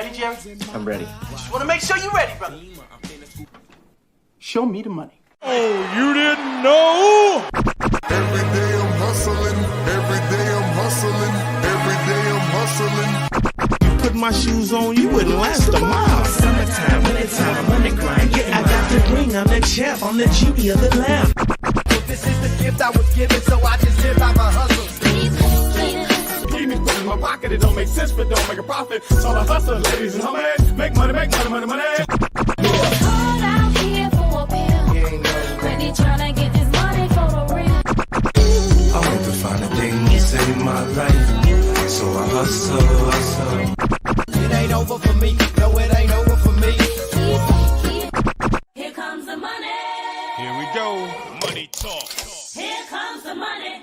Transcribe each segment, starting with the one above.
ready, Jerry? I'm ready. Just want to make sure you're ready, brother. Show me the money. Oh, you didn't know? Every day I'm hustling. Every day I'm hustling. Every day I'm hustling. Put my shoes on, you wouldn't last a mile. Summertime, wintertime, I'm on the grind. Yeah, I got the ring, I'm the champ, I'm the genie of the lamp. This is the gift I was given, so I just live by my hustle. Keep me put in my pocket, it don't make sense, but don't make a profit. So I hustle, ladies and homies. Make money, money, money, money. Called out here for a pill. Ready tryna get this money for the real. I want to find a thing to save my life, so I hustle. It ain't over for me, no, it ain't over for me. Here comes the money. Here we go. Money talk. Here comes the money.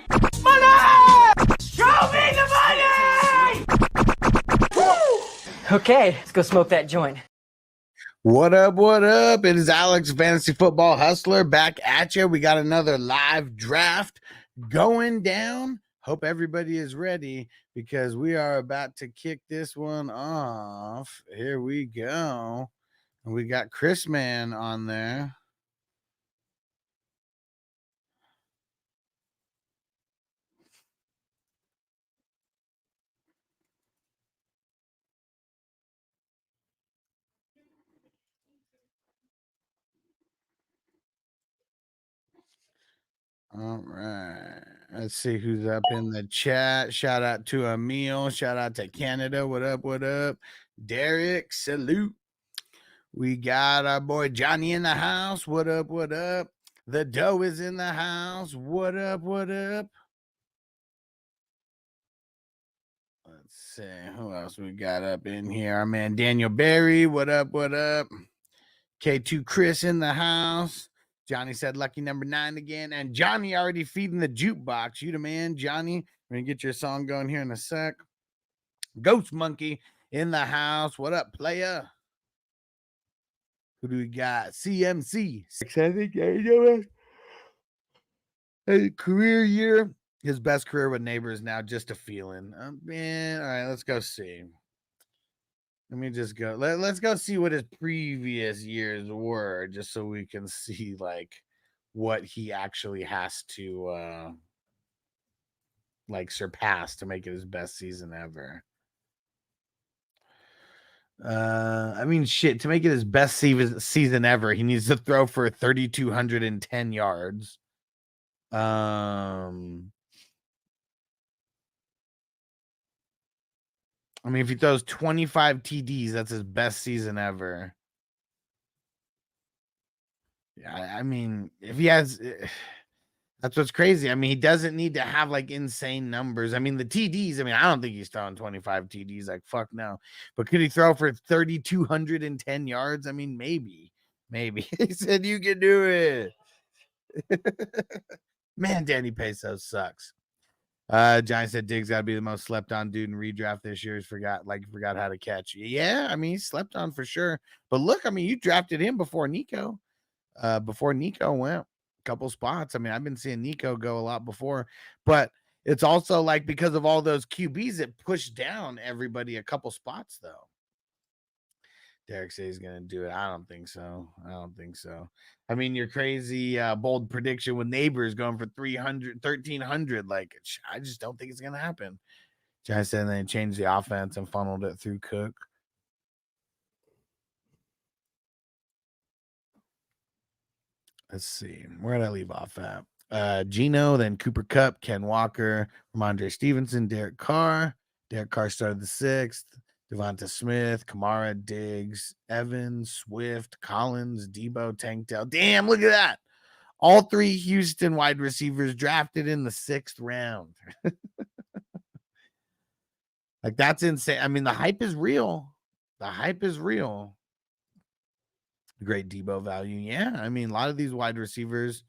Show me the money! Okay, let's go smoke that joint. What up? What up? It is Alex, Fantasy Football Hustler, back at you. We got another live draft going down. Hope everybody is ready because we are about to kick this one off. Here we go. And we got Chris Man on there. All right. Let's see who's up in the chat. Shout out to Emil. Shout out to Canada. What up? What up? Derek, salute. We got our boy Johnny in the house. What up? What up? The dough is in the house. What up? What up? Let's see who else we got up in here. Our man Daniel Berry. What up? What up? K2 Chris in the house. Johnny said lucky number 9 again. And Johnny already feeding the jukebox. You the man, Johnny. We're going to get your song going here in a sec. Ghost Monkey in the house. What up, playa? Who do we got? CMC. I think a career year. His best career with Neighbors now. Just a feeling. Man, all right, let's go see. Let me just go. Let's go see what his previous years were, just so we can see like what he actually has to like surpass to make it his best season ever. I mean, shit, to make it his best season ever, he needs to throw for 3,210 yards. I mean, if he throws 25 TDs, that's his best season ever. Yeah, I mean, if he has, that's what's crazy. I mean, he doesn't need to have like insane numbers. I mean, the TDs, I mean, I don't think he's throwing 25 TDs. Like, fuck no. But could he throw for 3,210 yards? I mean, maybe. He said you can do it. Man, Danny Peso sucks. Johnny said Diggs got to be the most slept on dude in redraft this year. He forgot how to catch. Yeah, I mean, he slept on for sure. But look, I mean, you drafted him before Nico. Before Nico went a couple spots. I mean, I've been seeing Nico go a lot before, but it's also like because of all those QBs, it pushed down everybody a couple spots though. Derek says he's going to do it. I don't think so. I mean, your crazy bold prediction with Neighbors going for 1,300. Like, I just don't think it's going to happen. Johnny said they changed the offense and funneled it through Cook. Let's see. Where did I leave off at? Gino, then Cooper Kupp, Ken Walker, Ramondre Stevenson, Derek Carr. Derek Carr started the 6th. Devonta Smith, Kamara, Diggs, Evans, Swift, Collins, Debo, Tank Dell. Damn, look at that. All 3 Houston wide receivers drafted in the 6th round. Like, that's insane. I mean, the hype is real. Great Debo value. Yeah, I mean, a lot of these wide receivers.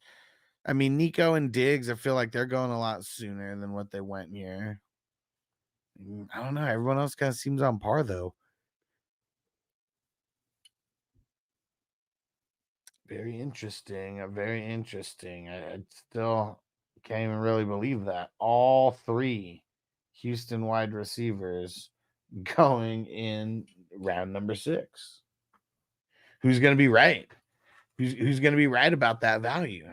I mean, Nico and Diggs, I feel like they're going a lot sooner than what they went here. I don't know. Everyone else kind of seems on par, though. Very interesting. I still can't even really believe that. All 3 Houston wide receivers going in round number 6. Who's going to be right? Who's going to be right about that value?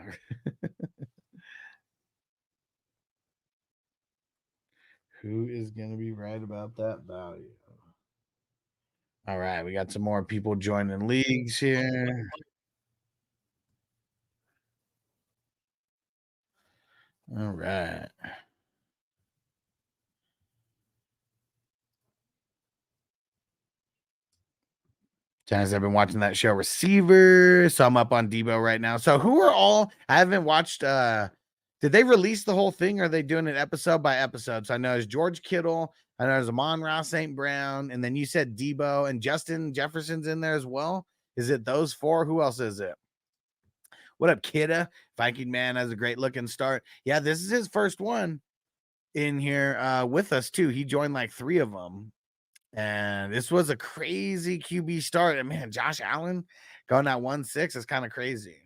Who is going to be right about that value? All right, we got some more people joining leagues here. All right. Janice, I've been watching that show Receiver, so I'm up on Debo right now. So who are all? I haven't watched. Did they release the whole thing? Or are they doing it episode by episode? So I know there's George Kittle, I know there's Amon-Ra St. Brown, and then you said Debo and Justin Jefferson's in there as well. Is it those 4? Who else is it? What up, Kidda? Viking Man has a great looking start. Yeah, this is his first one in here with us too. He joined like 3 of them. And this was a crazy QB start. And man, Josh Allen going at 1-6 is kind of crazy.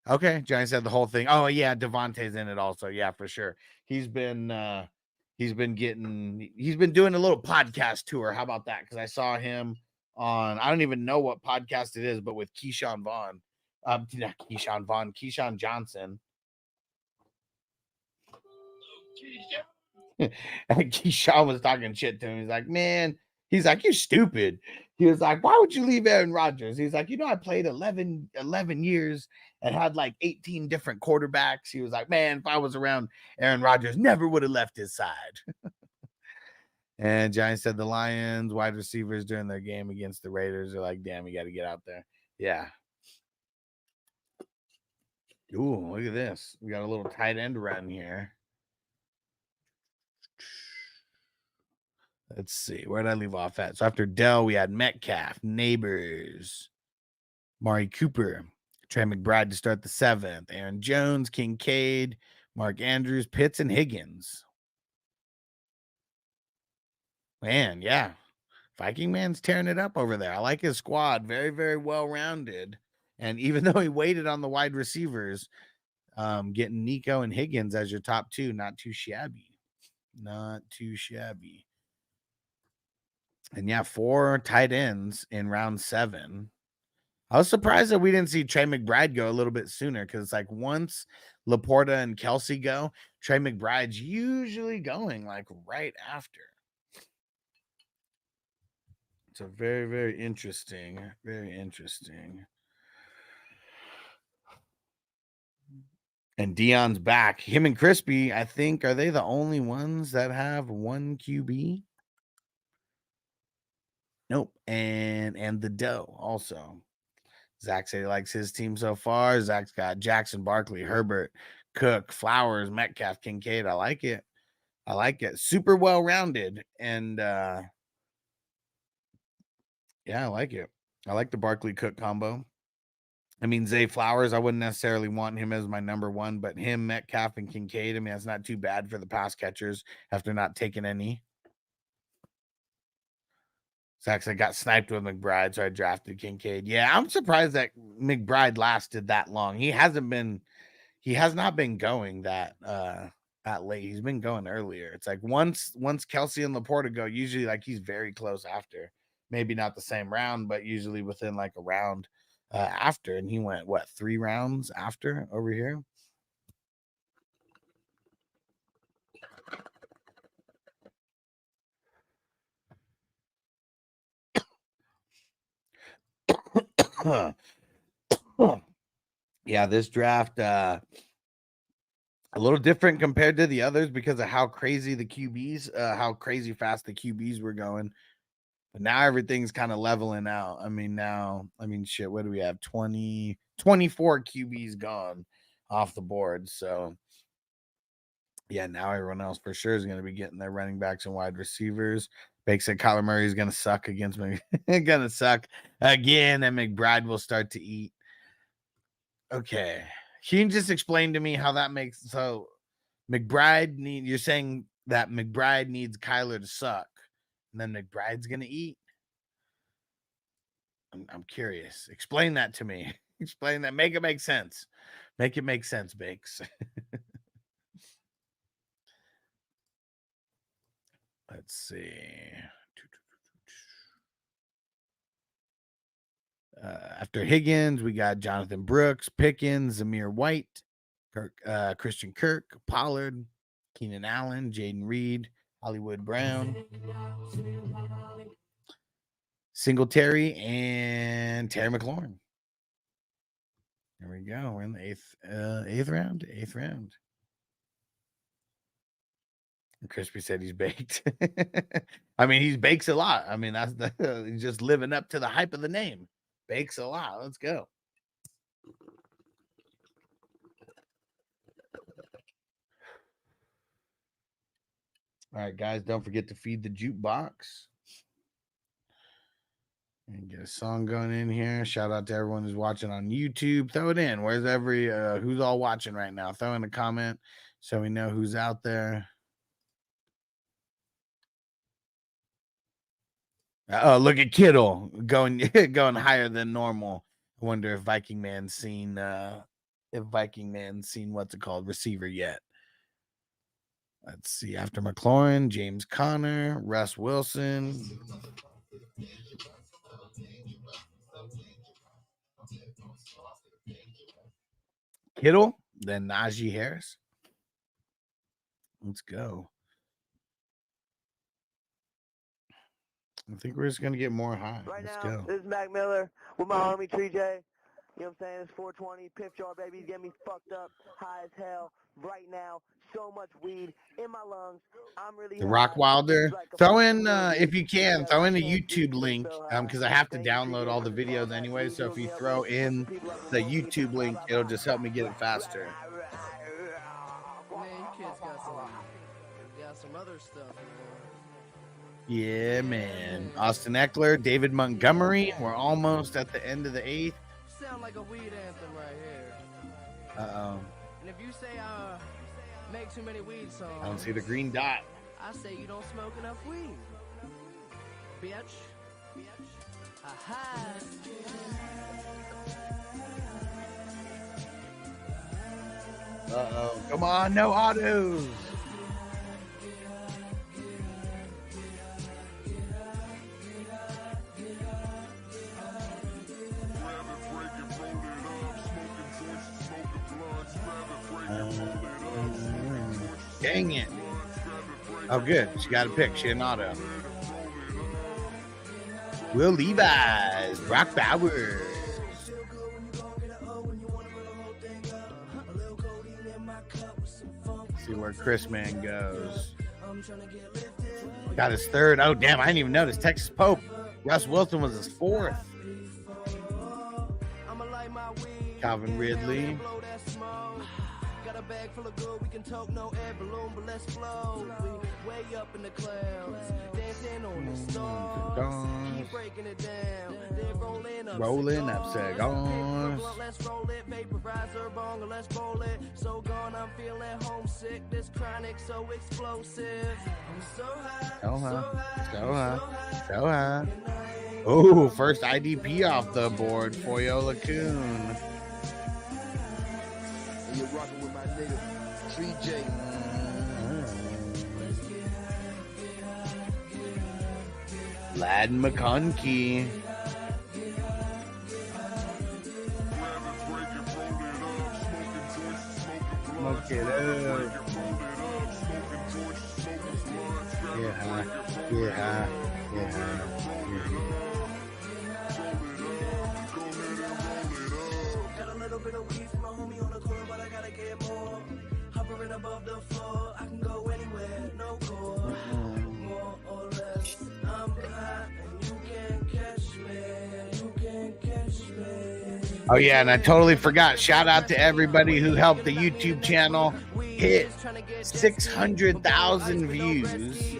Okay, Johnny said the whole thing. Oh yeah, Devontae's in it also. Yeah, for sure. He's been doing a little podcast tour. How about that? Because I saw him on, I don't even know what podcast it is, but with Keyshawn Vaughn. Not Keyshawn Vaughn, Keyshawn Johnson. And Keyshawn was talking shit to him. He's like, man, he's like, you're stupid. He was like, why would you leave Aaron Rodgers? He's like, I played 11 years and had like 18 different quarterbacks. He was like, man, if I was around Aaron Rodgers, never would have left his side. And Giants said the Lions wide receivers during their game against the Raiders are like, damn, you got to get out there. Yeah. Ooh, look at this. We got a little tight end run here. Let's see. Where did I leave off at? So after Dell, we had Metcalf, Neighbors, Mari Cooper, Trey McBride to start the 7th, Aaron Jones, Kincaid, Mark Andrews, Pitts, and Higgins. Man, yeah. Viking Man's tearing it up over there. I like his squad. Very, very well-rounded. And even though he waited on the wide receivers, getting Nico and Higgins as your top 2, not too shabby. Not too shabby. And yeah, 4 tight ends in round 7. I was surprised that we didn't see Trey McBride go a little bit sooner, because it's like once Laporta and Kelsey go, Trey McBride's usually going like right after. So very, very interesting. Very interesting. And Dion's back. Him and Crispy, I think, are they the only ones that have 1 QB? Nope. And the Doe also. Zach said he likes his team so far. Zach's got Jackson, Barkley, Herbert, Cook, Flowers, Metcalf, Kincaid. I like it. I like it. Super well-rounded. And yeah, I like it. I like the Barkley Cook combo. I mean, Zay Flowers, I wouldn't necessarily want him as my number 1, but him, Metcalf, and Kincaid, I mean, that's not too bad for the pass catchers after not taking any. Zach's I got sniped with McBride, so I drafted Kincaid. Yeah, I'm surprised that McBride lasted that long. He has not been going that late. He's been going earlier. It's like once Kelsey and Laporta go, usually like he's very close after. Maybe not the same round, but usually within like a round after. And he went, 3 rounds after over here? Yeah, this draft a little different compared to the others because of how crazy the QBs, how crazy fast the QBs were going. But now everything's kind of leveling out. I mean, shit, what do we have? 24 QBs gone off the board. So yeah, now everyone else for sure is going to be getting their running backs and wide receivers. Bake said Kyler Murray is going to suck against me. Going to suck again, and McBride will start to eat. Okay. Can you just explain to me how that makes so you're saying that McBride needs Kyler to suck, and then McBride's going to eat? I'm curious. Explain that to me. Explain that. Make it make sense. Make it make sense, Bakes. Let's see. After Higgins, we got Jonathan Brooks, Pickens, Zamir White, Christian Kirk, Pollard, Keenan Allen, Jaden Reed, Hollywood Brown, Singletary, and Terry McLaurin. There we go. We're in the eighth round. And Crispy said he's baked. I mean, he bakes a lot. I mean, that's he's just living up to the hype of the name. Bakes a lot. Let's go. All right, guys, don't forget to feed the jukebox. And get a song going in here. Shout out to everyone who's watching on YouTube. Throw it in. Where's who's all watching right now? Throw in a comment so we know who's out there. Oh, look at Kittle going higher than normal. I wonder if Viking Man's seen what's it called, receiver yet. Let's see. After McLaurin, James Conner, Russ Wilson. Kittle, then Najee Harris. Let's go. I think we're just going to get more high. Let's go. This is Mac Miller with my homie Tree J. You know what I'm saying? It's 420. Piff jar, baby. He's getting me fucked up, high as hell right now. So much weed in my lungs. I'm really the Rock Wilder. Throw in, if you can, throw in a YouTube link because I have to download all the videos anyway. So if you throw in the YouTube link, it'll just help me get it faster. Man, you kids got some other stuff, man. Yeah, man. Austin Eckler, David Montgomery. We're almost at the end of the eighth. Sound like a weed anthem right here. Uh-oh. And if you say make too many weed songs, I don't see the green dot. I say you don't smoke enough weed. Bitch. Aha. Uh-oh. Come on, no autos. Dang it. Oh, good. She got a pick. She had an auto. Will Levi's. Brock Bowers. See where Chris Man goes. Got his third. Oh, damn. I didn't even notice. Texas Pope. Russ Wilson was his fourth. Calvin Ridley. Got a bag full of good, we can talk no air balloon, but let's flow. We way up in the clouds, dancing on the stars. Keep breaking it down, then rolling up cigars. Let's roll it, vaporizer, bonga, let's roll it. So gone, I'm feeling homesick. This chronic so explosive. I'm so high, Oh, first IDP off the board, Foyola Coon. You're rocking with my nigga, 3J. Ladin McConkey. Smoke it up. Yeah. Got a little bit of weed from my homie on the corner, but I gotta get more. Hovering above the floor, I can go anywhere, no core. More or less, I'm high, and you can't catch me. Oh, yeah, and I totally forgot. Shout out to everybody who helped the YouTube channel hit 600,000 views.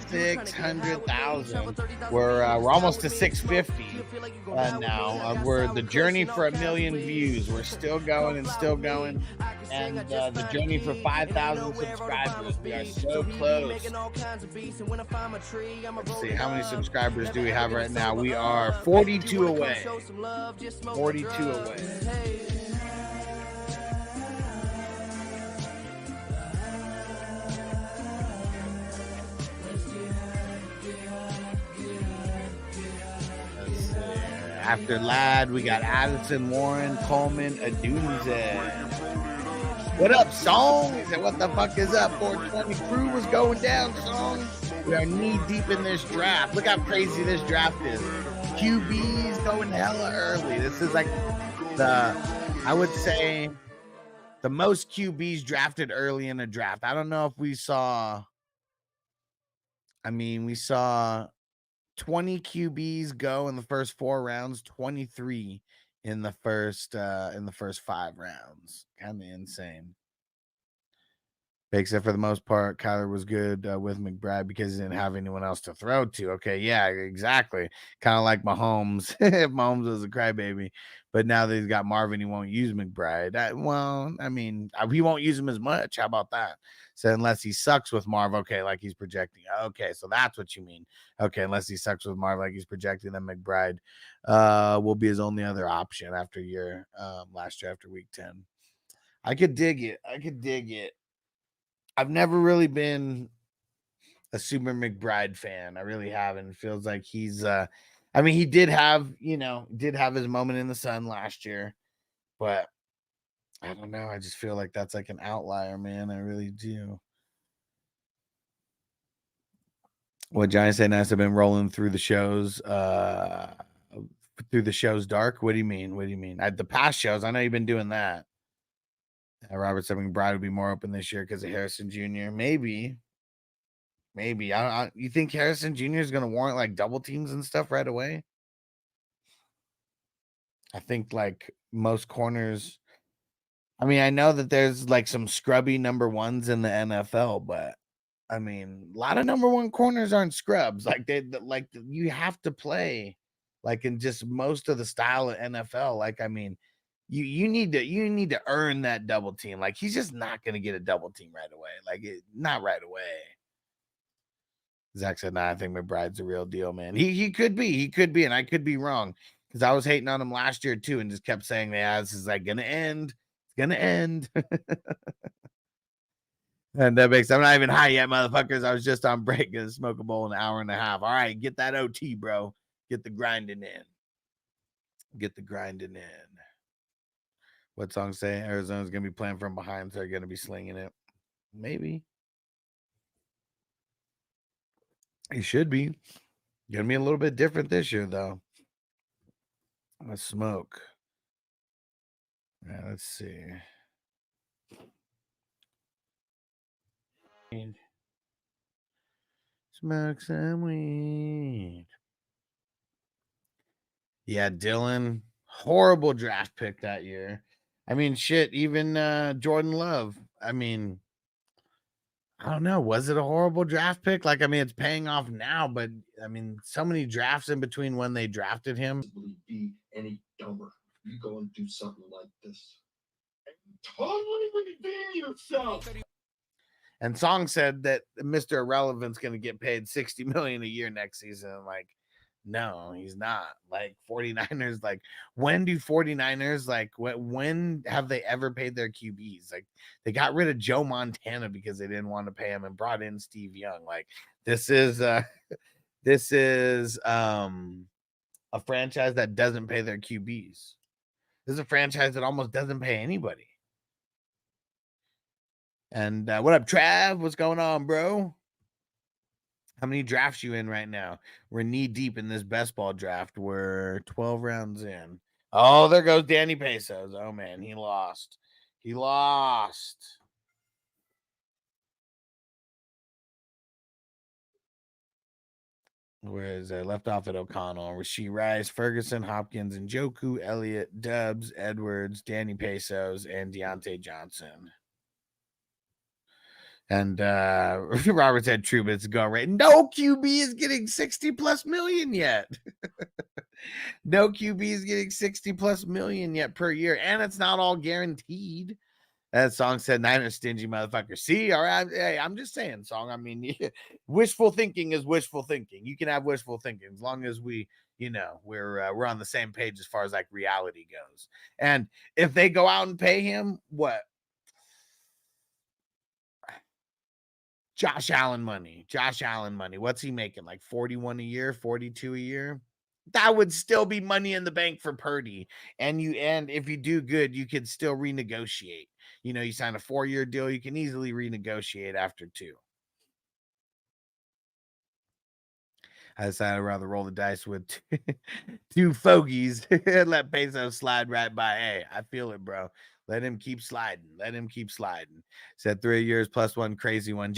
600,000. We're almost to 650 now. We're the journey for 1 million views. We're still going and still going. And the journey for 5,000 subscribers. We are so close. Let's see, how many subscribers do we have right now? We are 42 away. 42 away. After Ladd, we got Addison, Warren, Coleman, Adunze. What up, Song? He said, what the fuck is up? 420 crew was going down, Song. We are knee deep in this draft. Look how crazy this draft is. QBs going hella early. This is like I would say, the most QBs drafted early in a draft. I don't know if we saw. We saw 20 QBs go in the first 4 rounds, 23 in the first 5 rounds. Kind of insane. Except for the most part, Kyler was good with McBride because he didn't have anyone else to throw to. Okay, yeah, exactly. Kind of like Mahomes, if Mahomes was a crybaby. But now that he's got Marvin, he won't use McBride. He won't use him as much. How about that? So unless he sucks with Marv, okay, like he's projecting. Okay, so that's what you mean. Okay, unless he sucks with Marv, like he's projecting, then McBride will be his only other option after last year after week 10. I could dig it. I've never really been a super McBride fan. I really haven't. It feels like he's he did have his moment in the sun last year, but I don't know. I just feel like that's like an outlier, man. I really do. What Giants say nice. I've been rolling through the shows, dark. What do you mean? The past shows, I know you've been doing that. Robert said McBride would be more open this year because of Harrison Jr. Maybe. You think Harrison Jr. is going to warrant like double teams and stuff right away? I think like most corners. I know that there's like some scrubby number ones in the NFL, but a lot of number one corners aren't scrubs. Like you have to play like in just most of the style of NFL. Like you need to earn that double team. Like he's just not going to get a double team right away. Not right away. Zach said, "Nah, I think McBride's a real deal, man. He could be, and I could be wrong because I was hating on him last year too, and just kept saying, yeah, this is like gonna end. It's gonna end." And that makes I'm not even high yet, motherfuckers. I was just on break. Gonna smoke a bowl in an hour and a half. All right, get that OT, bro. Get the grinding in. What song say? Arizona's gonna be playing from behind, so they're gonna be slinging it. Maybe. He should be. Gonna be a little bit different this year, though. Let's smoke. Yeah, let's see. Smoke some weed. Yeah, Dylan. Horrible draft pick that year. Shit, even Jordan Love. I don't know. Was it a horrible draft pick? It's paying off now, but so many drafts in between when they drafted him. Be any dumber. You go and do something like this. Totally redeem yourself. And Song said that Mr. Irrelevant's going to get paid $60 million a year next season. No, he's not. 49ers, when do 49ers, when have they ever paid their QBs? They got rid of Joe Montana because they didn't want to pay him and brought in Steve Young. This is a franchise that doesn't pay their QBs. This is a franchise that almost doesn't pay anybody. And what up, Trav? What's going on, bro? How many drafts you in right now? We're knee deep in this best ball draft. We're 12 rounds in. Oh, there goes Danny Pesos. Oh, man, he lost. Where is it? Left off at O'Connell. Rasheed Rice, Ferguson, Hopkins, Njoku, Elliott, Dubs, Edwards, Danny Pesos, and Deontay Johnson. And Robert said, true, but it's going right. No QB is getting 60 plus million yet. No QB is getting 60 plus million yet per year. And it's not all guaranteed. That Song said, Niners stingy motherfucker. See, all right. Hey, I'm just saying, Song. Wishful thinking is wishful thinking. You can have wishful thinking as long as we're on the same page as far as reality goes. And if they go out and pay him, what? Josh Allen money. What's he making? 41 a year, 42 a year? that would still be money in the bank for Purdy. And if you do good, you could still renegotiate. You know, you sign a 4-year deal, you can easily renegotiate after 2. I decided I'd rather roll the dice with 2 fogies and let Peso slide right by. Hey, I feel it, bro. Let him keep sliding. Let him keep sliding. Said 3 years plus 1 crazy one.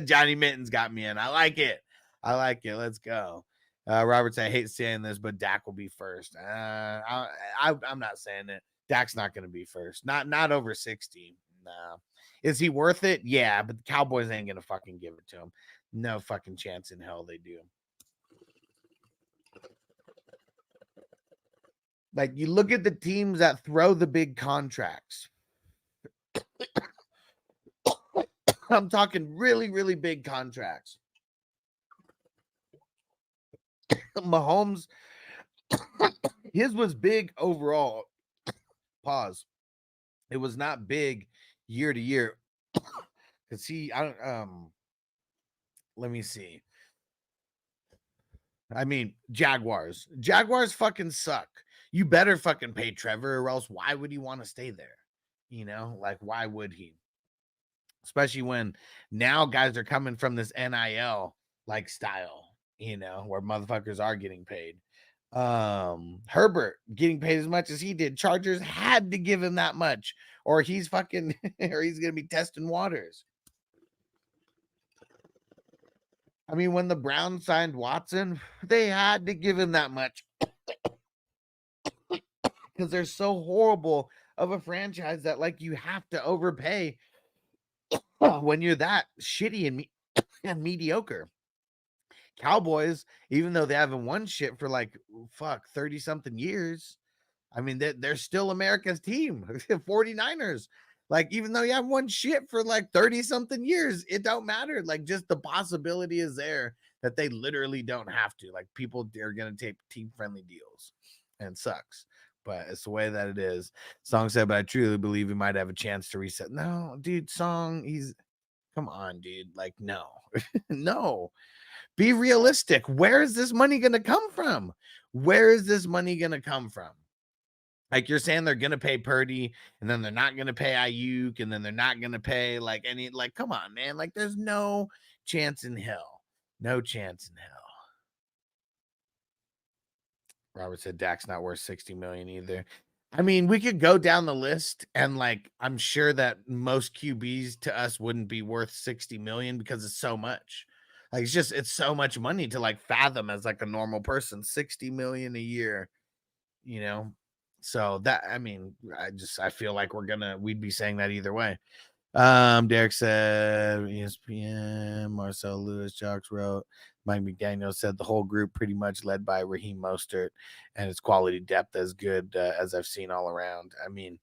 Johnny Mittens got me in. I like it. I like it. Let's go. Robert said, I hate saying this, but Dak will be first. I'm not saying it. Dak's not going to be first. Not over 60. No. Is he worth it? Yeah, but the Cowboys ain't going to fucking give it to him. No fucking chance in hell they do. Like, you look at the teams that throw the big contracts. I'm talking really, really big contracts. Mahomes, his was big overall. Pause. It was not big year to year. Because let me see. I mean, Jaguars fucking suck. You better fucking pay Trevor, or else why would he want to stay there? You know, like, why would he? Especially when now guys are coming from this NIL like style, you know, where motherfuckers are getting paid. Herbert getting paid as much as he did. Chargers had to give him that much, or he's fucking or he's gonna be testing waters. I mean, when the Browns signed Watson, they had to give him that much because they're so horrible of a franchise that, like, you have to overpay when you're that shitty and mediocre. Cowboys, even though they haven't won shit for like 30 something years, I mean, they're still America's team. 49ers, like, even though you haven't won shit for like 30 something years, it don't matter. Like, just the possibility is there that they literally don't have to. Like, people are going to take team friendly deals, and it sucks, but it's the way that it is. Song said, but I truly believe he might have a chance to reset. No, dude, Song, come on, dude. Like, no, no. Be realistic. Where is this money going to come from? Where is this money going to come from? Like, you're saying they're going to pay Purdy, and then they're not going to pay Ayuk, and then they're not going to pay like any, like, come on, man. Like, there's no chance in hell. No chance in hell. Robert said Dak's not worth 60 million either. I mean, we could go down the list, and like, I'm sure that most QBs to us wouldn't be worth 60 million because it's so much. Like, it's so much money to like fathom as like a normal person. 60 million a year, you know. So that, I mean, I feel like we'd be saying that either way. Derek said ESPN, Marcel Lewis, Jocks wrote, Mike McDaniel said the whole group pretty much led by Raheem Mostert, and its quality depth as good as I've seen all around. I mean,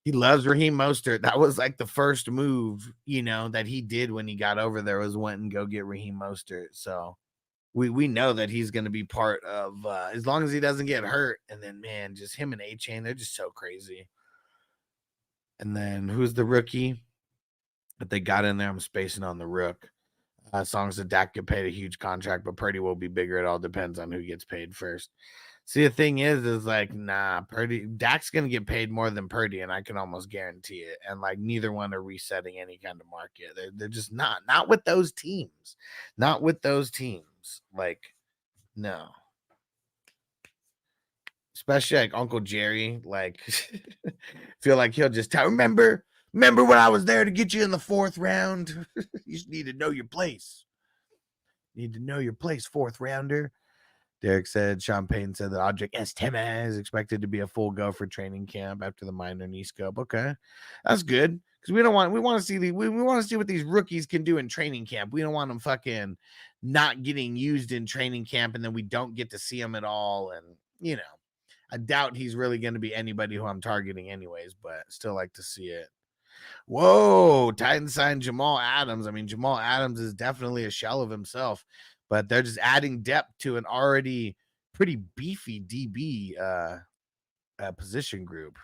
he loves Raheem Mostert. That was like the first move, you know, that he did when he got over there, was went and go get Raheem Mostert. So we know that he's going to be part of, as long as he doesn't get hurt. And then, man, just him and A-Chain, they're just so crazy. And then who's the rookie that they got in there? I'm spacing on the rook. Songs that Dak get paid a huge contract, but Purdy will be bigger. It all depends on who gets paid first. See, the thing is like, nah, Dak's going to get paid more than Purdy, and I can almost guarantee it. And like, neither one are resetting any kind of market. They're just not with those teams. Not with those teams. Like, no. Especially like Uncle Jerry, like, feel like he'll just tell, remember when I was there to get you in the 4th round? You just need to know your place. Need to know your place, 4th rounder. Derek said, Sean Payton said that Audric Estime is expected to be a full go for training camp after the minor knee scope. Okay, that's good, because we want to see we want to see what these rookies can do in training camp. We don't want them fucking not getting used in training camp, and then we don't get to see them at all. And, you know, I doubt he's really going to be anybody who I'm targeting anyways, but still like to see it. Whoa, Titans signed Jamal Adams. I mean, Jamal Adams is definitely a shell of himself, but they're just adding depth to an already pretty beefy DB position group.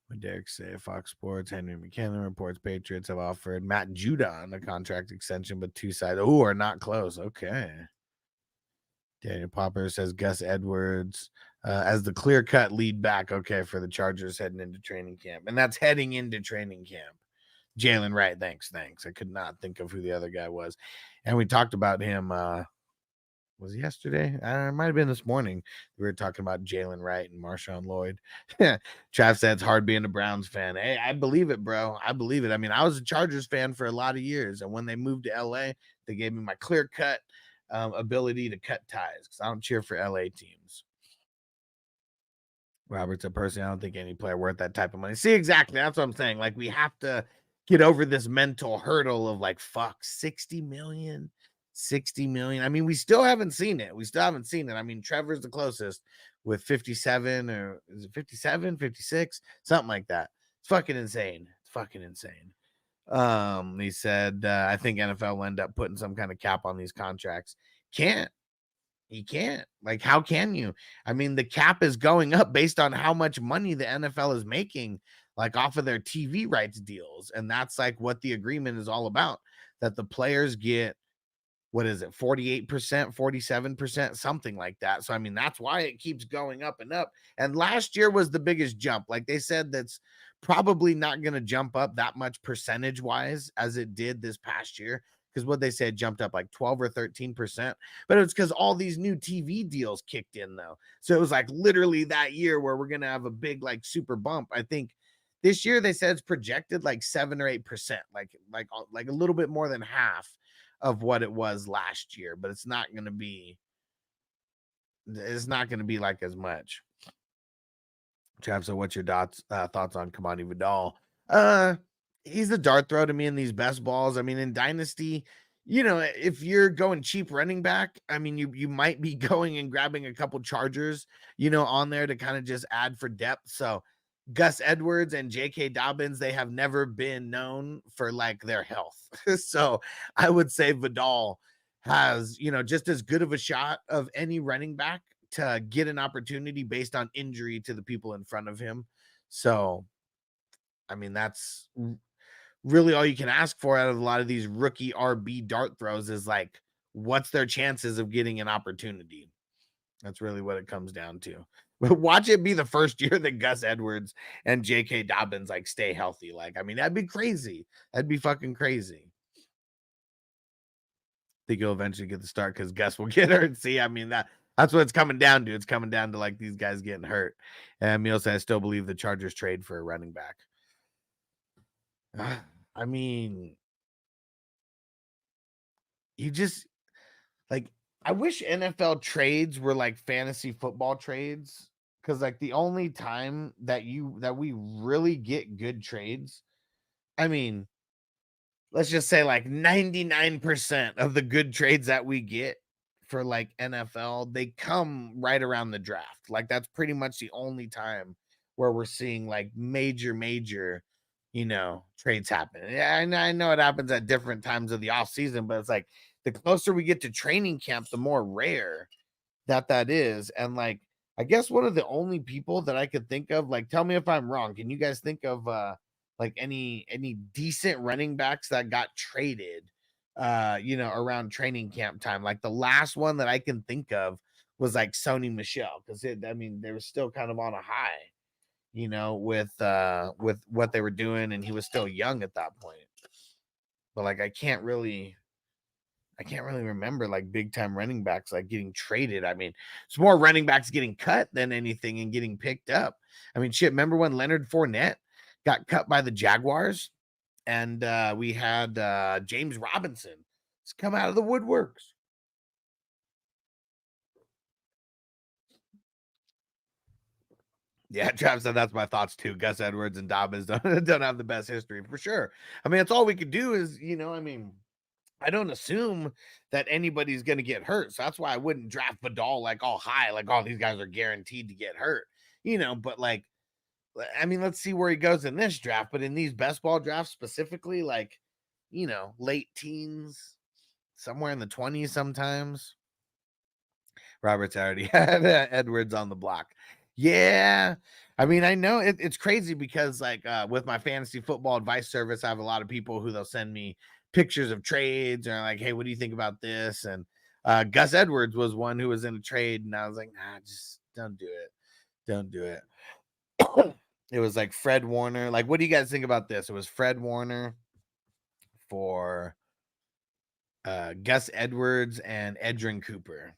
What Derek say? Fox Sports, Henry McKinnon reports Patriots have offered Matt Judon a contract extension, but 2 sides are not close. Okay. Daniel Popper says Gus Edwards as the clear-cut lead back, okay, for the Chargers heading into training camp. And that's heading into training camp. Jalen Wright, thanks. I could not think of who the other guy was. And we talked about him, was it yesterday? It might have been this morning. We were talking about Jalen Wright and Marshawn Lloyd. Trav said it's hard being a Browns fan. Hey, I believe it, bro. I believe it. I mean, I was a Chargers fan for a lot of years. And when they moved to LA, they gave me my clear-cut ability to cut ties because I don't cheer for LA teams. Robert said, personally, I don't think any player worth that type of money. See, exactly. That's what I'm saying. Like, we have to get over this mental hurdle of like, fuck, 60 million. I mean, we still haven't seen it. I mean, Trevor's the closest with 57 or is it 57, 56, something like that. It's fucking insane. He said, I think NFL will end up putting some kind of cap on these contracts. He can't. Like, how can you? I mean, the cap is going up based on how much money the NFL is making, like off of their TV rights deals. And that's like what the agreement is all about, that the players get, what is it, 48%, 47%, something like that. So, I mean, that's why it keeps going up and up. And last year was the biggest jump. Like they said, that's probably not going to jump up that much percentage wise as it did this past year. Because what they said jumped up like 12 or 13%. But it's because all these new TV deals kicked in, though. So it was like literally that year where we're going to have a big, like, super bump. I think this year they said it's projected like 7 or 8%, like a little bit more than half of what it was last year. But it's not going to be like as much. Trav, so what's your thoughts on Kamani Vidal? He's the dart throw to me in these best balls. I mean, in Dynasty, you know, if you're going cheap running back, I mean, you might be going and grabbing a couple Chargers, you know, on there to kind of just add for depth. So Gus Edwards and J.K. Dobbins, they have never been known for like their health. So I would say Vidal has, you know, just as good of a shot of any running back to get an opportunity based on injury to the people in front of him. So, I mean, that's really all you can ask for out of a lot of these rookie RB dart throws is like, what's their chances of getting an opportunity? That's really what it comes down to. But watch it be the first year that Gus Edwards and J.K. Dobbins like stay healthy. Like, I mean, that'd be crazy. That'd be fucking crazy. I think he'll eventually get the start because Gus will get hurt. See, I mean, that's what it's coming down to. It's coming down to like these guys getting hurt. And Emil said, I still believe the Chargers trade for a running back. I mean, you just like, I wish NFL trades were like fantasy football trades, because like the only time that we really get good trades, I mean, let's just say like 99% of the good trades that we get for like NFL, they come right around the draft. Like that's pretty much the only time where we're seeing like major, you know, trades happen. Yeah, I know it happens at different times of the off season, but it's like the closer we get to training camp, the more rare that is. And like, I guess one of the only people that I could think of, like, tell me if I'm wrong. Can you guys think of like any decent running backs that got traded, you know, around training camp time? Like the last one that I can think of was like Sony Michel, because I mean, they were still kind of on a high, you know, with what they were doing, and he was still young at that point. But like, I can't really remember like big time running backs like getting traded. I mean, it's more running backs getting cut than anything and getting picked up. I mean, shit, remember when Leonard Fournette got cut by the Jaguars, and we had James Robinson. It's come out of the woodworks. Yeah, Trav said that's my thoughts too. Gus Edwards and Dobbins don't have the best history for sure. I mean, it's all we could do is, you know, I mean, I don't assume that anybody's going to get hurt. So that's why I wouldn't draft Vidal like all high, like all these guys are guaranteed to get hurt, you know, but like, I mean, let's see where he goes in this draft, but in these best ball drafts specifically, like, you know, late teens, somewhere in the 20s sometimes. Robert's already had Edwards on the block. Yeah. I mean, I know it's crazy because like with my fantasy football advice service, I have a lot of people who they'll send me pictures of trades or like, hey, what do you think about this? And Gus Edwards was one who was in a trade, and I was like, nah, just don't do it. Don't do it. It was like Fred Warner. Like, what do you guys think about this? It was Fred Warner for Gus Edwards and Edrin Cooper.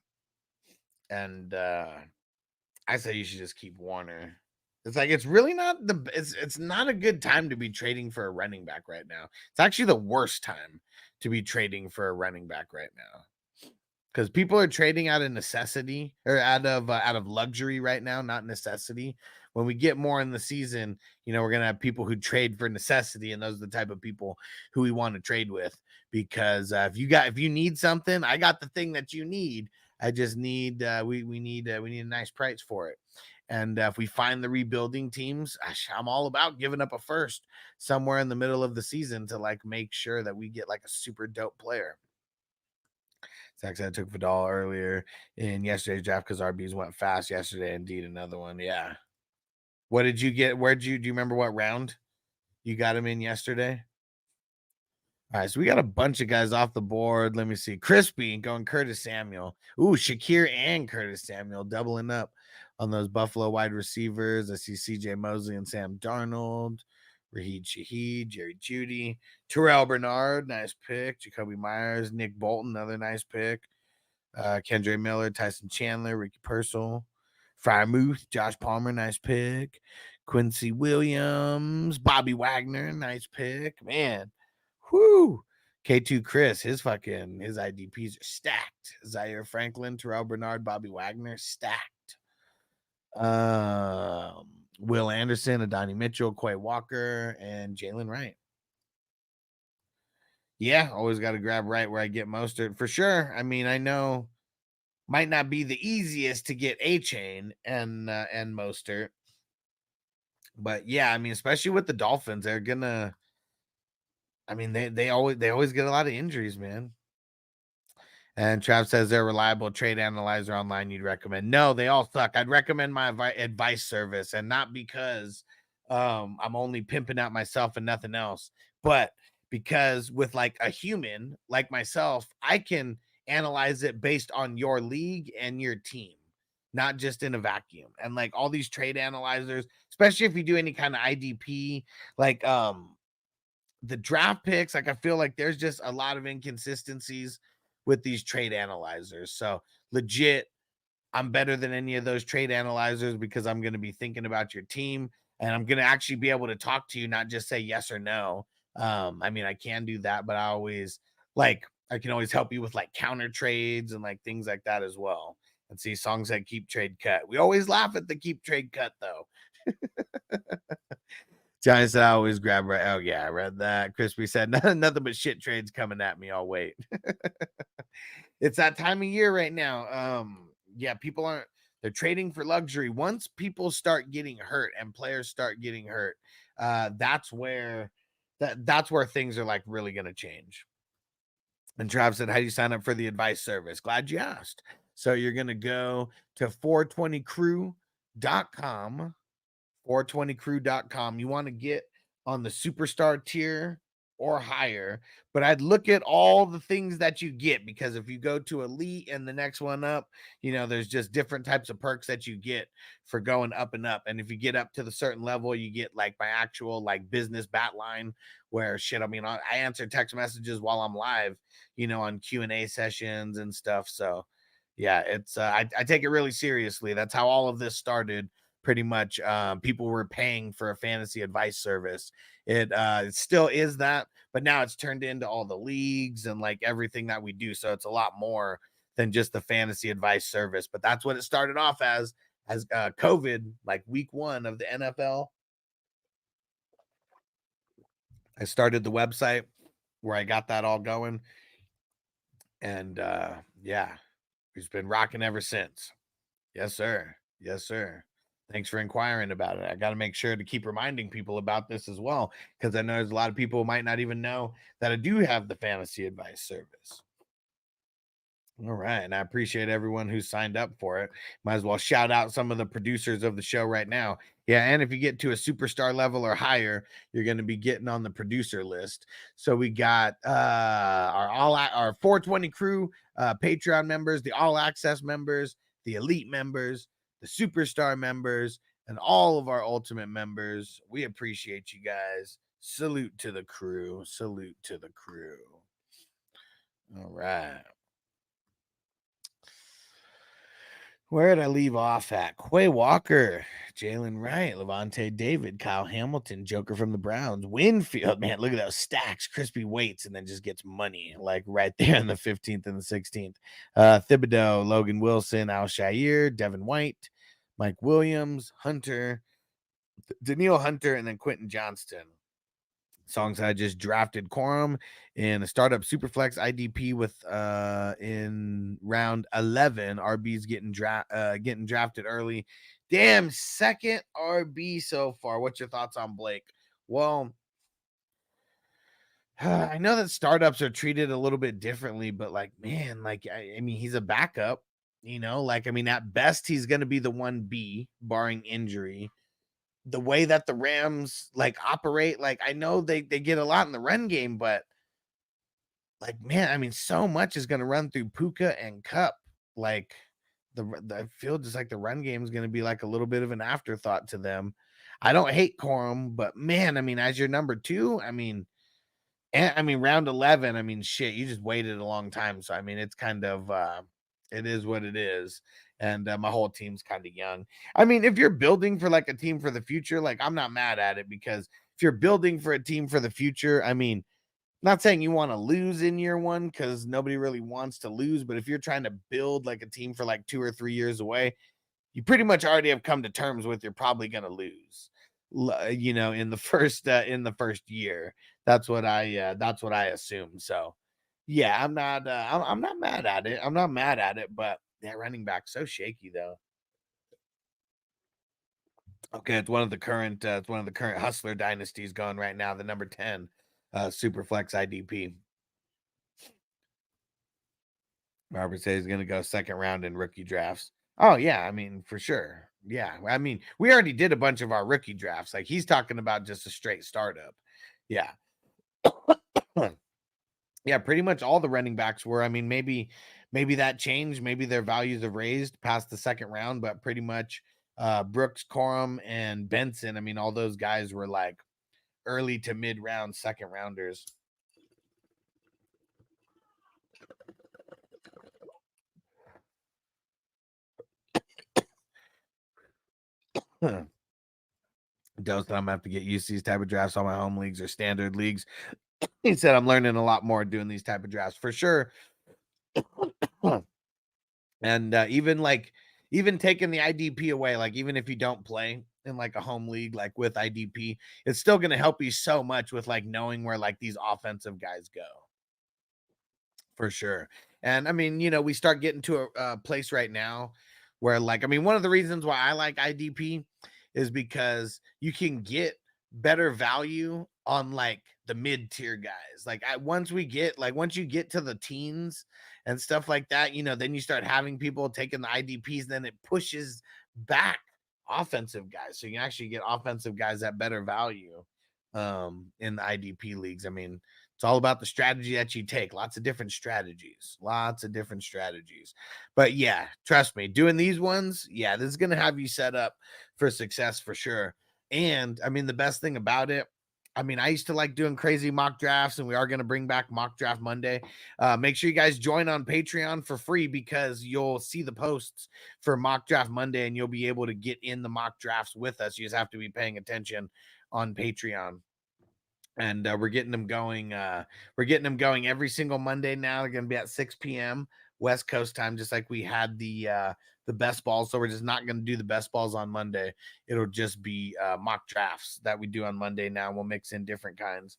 And I say you should just keep Warner. It's like it's really not it's not a good time to be trading for a running back right now. It's actually the worst time to be trading for a running back right now. Because people are trading out of necessity or out of luxury right now, not necessity. When we get more in the season, you know, we're gonna have people who trade for necessity, and those are the type of people who we want to trade with. Because if you need something, I got the thing that you need. I just need we need a nice price for it. And if we find the rebuilding teams, I'm all about giving up a first somewhere in the middle of the season to like make sure that we get like a super dope player. Zach said I took Vidal earlier in yesterday's draft because RBs went fast yesterday. Indeed, another one. Yeah. What did you get? Do you remember what round you got him in yesterday? All right, so we got a bunch of guys off the board. Let me see. Crispy going Curtis Samuel. Ooh, Shakir and Curtis Samuel doubling up on those Buffalo wide receivers. I see CJ Mosley and Sam Darnold, Raheed Shaheed, Jerry Jeudy, Terrell Bernard, nice pick. Jacoby Myers, Nick Bolton, another nice pick. Kendre Miller, Tyson Chandler, Ricky Purcell, Frymouth, Josh Palmer, nice pick. Quincy Williams, Bobby Wagner, nice pick. Man, whoo. K2 Chris, his IDPs are stacked. Zaire Franklin, Terrell Bernard, Bobby Wagner, stacked. Will Anderson, Adonai Mitchell, Quay Walker, and Jalen Wright. Yeah, always got to grab right where I get Mostert for sure. I mean, I know might not be the easiest to get A-Chain and Mostert, but yeah, I mean, especially with the Dolphins, they're gonna. I mean, they always get a lot of injuries, man. And Trav says they're a reliable trade analyzer online you'd recommend. No, they all suck. I'd recommend my advice service, and not because I'm only pimping out myself and nothing else, but because with like a human like myself, I can analyze it based on your league and your team, not just in a vacuum. And like all these trade analyzers, especially if you do any kind of IDP, like the draft picks, like I feel like there's just a lot of inconsistencies with these trade analyzers. So legit, I'm better than any of those trade analyzers because I'm going to be thinking about your team, and I'm going to actually be able to talk to you, not just say yes or no. I mean, I can do that, but I can always help you with like counter trades and like things like that as well. And see, songs that keep trade cut. We always laugh at the keep trade cut though. Johnny said I always grab right. Oh yeah, I read that. Crispy said nothing but shit trades coming at me. I'll wait. It's that time of year right now. Yeah, people they're trading for luxury. Once people start getting hurt and players start getting hurt, that's where things are like really gonna change. And Trav said, how do you sign up for the advice service? Glad you asked. So you're gonna go to 420crew.com. 420crew.com. You want to get on the superstar tier or higher, but I'd look at all the things that you get, because if you go to elite and the next one up, you know, there's just different types of perks that you get for going up and up. And if you get up to the certain level, you get like my actual like business bat line where shit, I mean, I answer text messages while I'm live, you know, on Q&A sessions and stuff. So yeah, it's I take it really seriously. That's how all of this started. Pretty much people were paying for a fantasy advice service. It still is that, but now it's turned into all the leagues and like everything that we do. So it's a lot more than just the fantasy advice service. But that's what it started off as COVID, like week 1 of the NFL. I started the website where I got that all going. And yeah, we've been rocking ever since. Yes, sir. Yes, sir. Thanks for inquiring about it. I got to make sure to keep reminding people about this as well, because I know there's a lot of people who might not even know that I do have the fantasy advice service. All right. And I appreciate everyone who signed up for it. Might as well shout out some of the producers of the show right now. Yeah, and if you get to a superstar level or higher, you're going to be getting on the producer list. So we got our 420 crew Patreon members, the all access members, the elite members, the superstar members, and all of our ultimate members. We appreciate you guys. Salute to the crew. Salute to the crew. All right. Where did I leave off at? Quay Walker, Jalen Wright, Levante David, Kyle Hamilton, Joker from the Browns, Winfield. Man, look at those stacks. Crispy waits and then just gets money like right there in the 15th and the 16th. Thibodeau, Logan Wilson, Al Shair, Devin White, Mike Williams, Hunter, Daniil Hunter, and then Quentin Johnston. Songs I just drafted Quorum in a startup Superflex IDP with in round 11. RB's getting drafted early. Damn, second RB so far. What's your thoughts on Blake? Well, I know that startups are treated a little bit differently, but like, man, like I mean, he's a backup, you know, like I mean, at best he's gonna be the 1B barring injury. The way that the Rams like operate, like I know they get a lot in the run game, but like, man, I mean, so much is going to run through Puka and Cup. Like the field is like the run game is going to be like a little bit of an afterthought to them. I don't hate Corum, but man, I mean, as your number 2, I mean, round 11, I mean, shit, you just waited a long time. So, I mean, it's kind of, it is what it is. And my whole team's kind of young. I mean, if you're building for like a team for the future, like I'm not mad at it, because if you're building for a team for the future, I mean, not saying you want to lose in year 1 because nobody really wants to lose, but if you're trying to build like a team for like 2 or 3 years away, you pretty much already have come to terms with you're probably going to lose, you know, in the first year. That's what I assume. So yeah, I'm not mad at it. I'm not mad at it, but that running back so shaky though. Okay, it's one of the current hustler dynasties going right now. The number 10 Superflex IDP. Robert says he's going to go second round in rookie drafts. Oh yeah, I mean for sure. Yeah, I mean we already did a bunch of our rookie drafts. Like he's talking about just a straight startup. Yeah. Yeah, pretty much all the running backs were. I mean, maybe that changed. Maybe their values have raised past the second round, but pretty much Brooks, Corum, and Benson. I mean, all those guys were like early to mid round second rounders. Don't I'm gonna have to get used to these type of drafts on my home leagues or standard leagues. He said I'm learning a lot more doing these type of drafts for sure. And even taking the IDP away, like even if you don't play in like a home league, like with IDP, it's still going to help you so much with like knowing where like these offensive guys go. For sure. And I mean, you know, we start getting to a place right now where like, I mean, one of the reasons why I like IDP is because you can get better value on like the mid-tier guys. Like once you get to the teens and stuff like that, you know, then you start having people taking the IDPs, then it pushes back offensive guys. So you can actually get offensive guys at better value in the IDP leagues. I mean, it's all about the strategy that you take. Lots of different strategies. But yeah, trust me, doing these ones, yeah, this is going to have you set up for success for sure. And I mean, the best thing about it, I mean, I used to like doing crazy mock drafts, and we are going to bring back Mock Draft Monday. Make sure you guys join on Patreon for free, because you'll see the posts for Mock Draft Monday and you'll be able to get in the mock drafts with us. You just have to be paying attention on Patreon. And we're getting them going. We're getting them going every single Monday now. They're going to be at 6 p.m. West Coast time, just like we had the best balls. So we're just not going to do the best balls on Monday. It'll just be mock drafts that we do on Monday now. We'll mix in different kinds.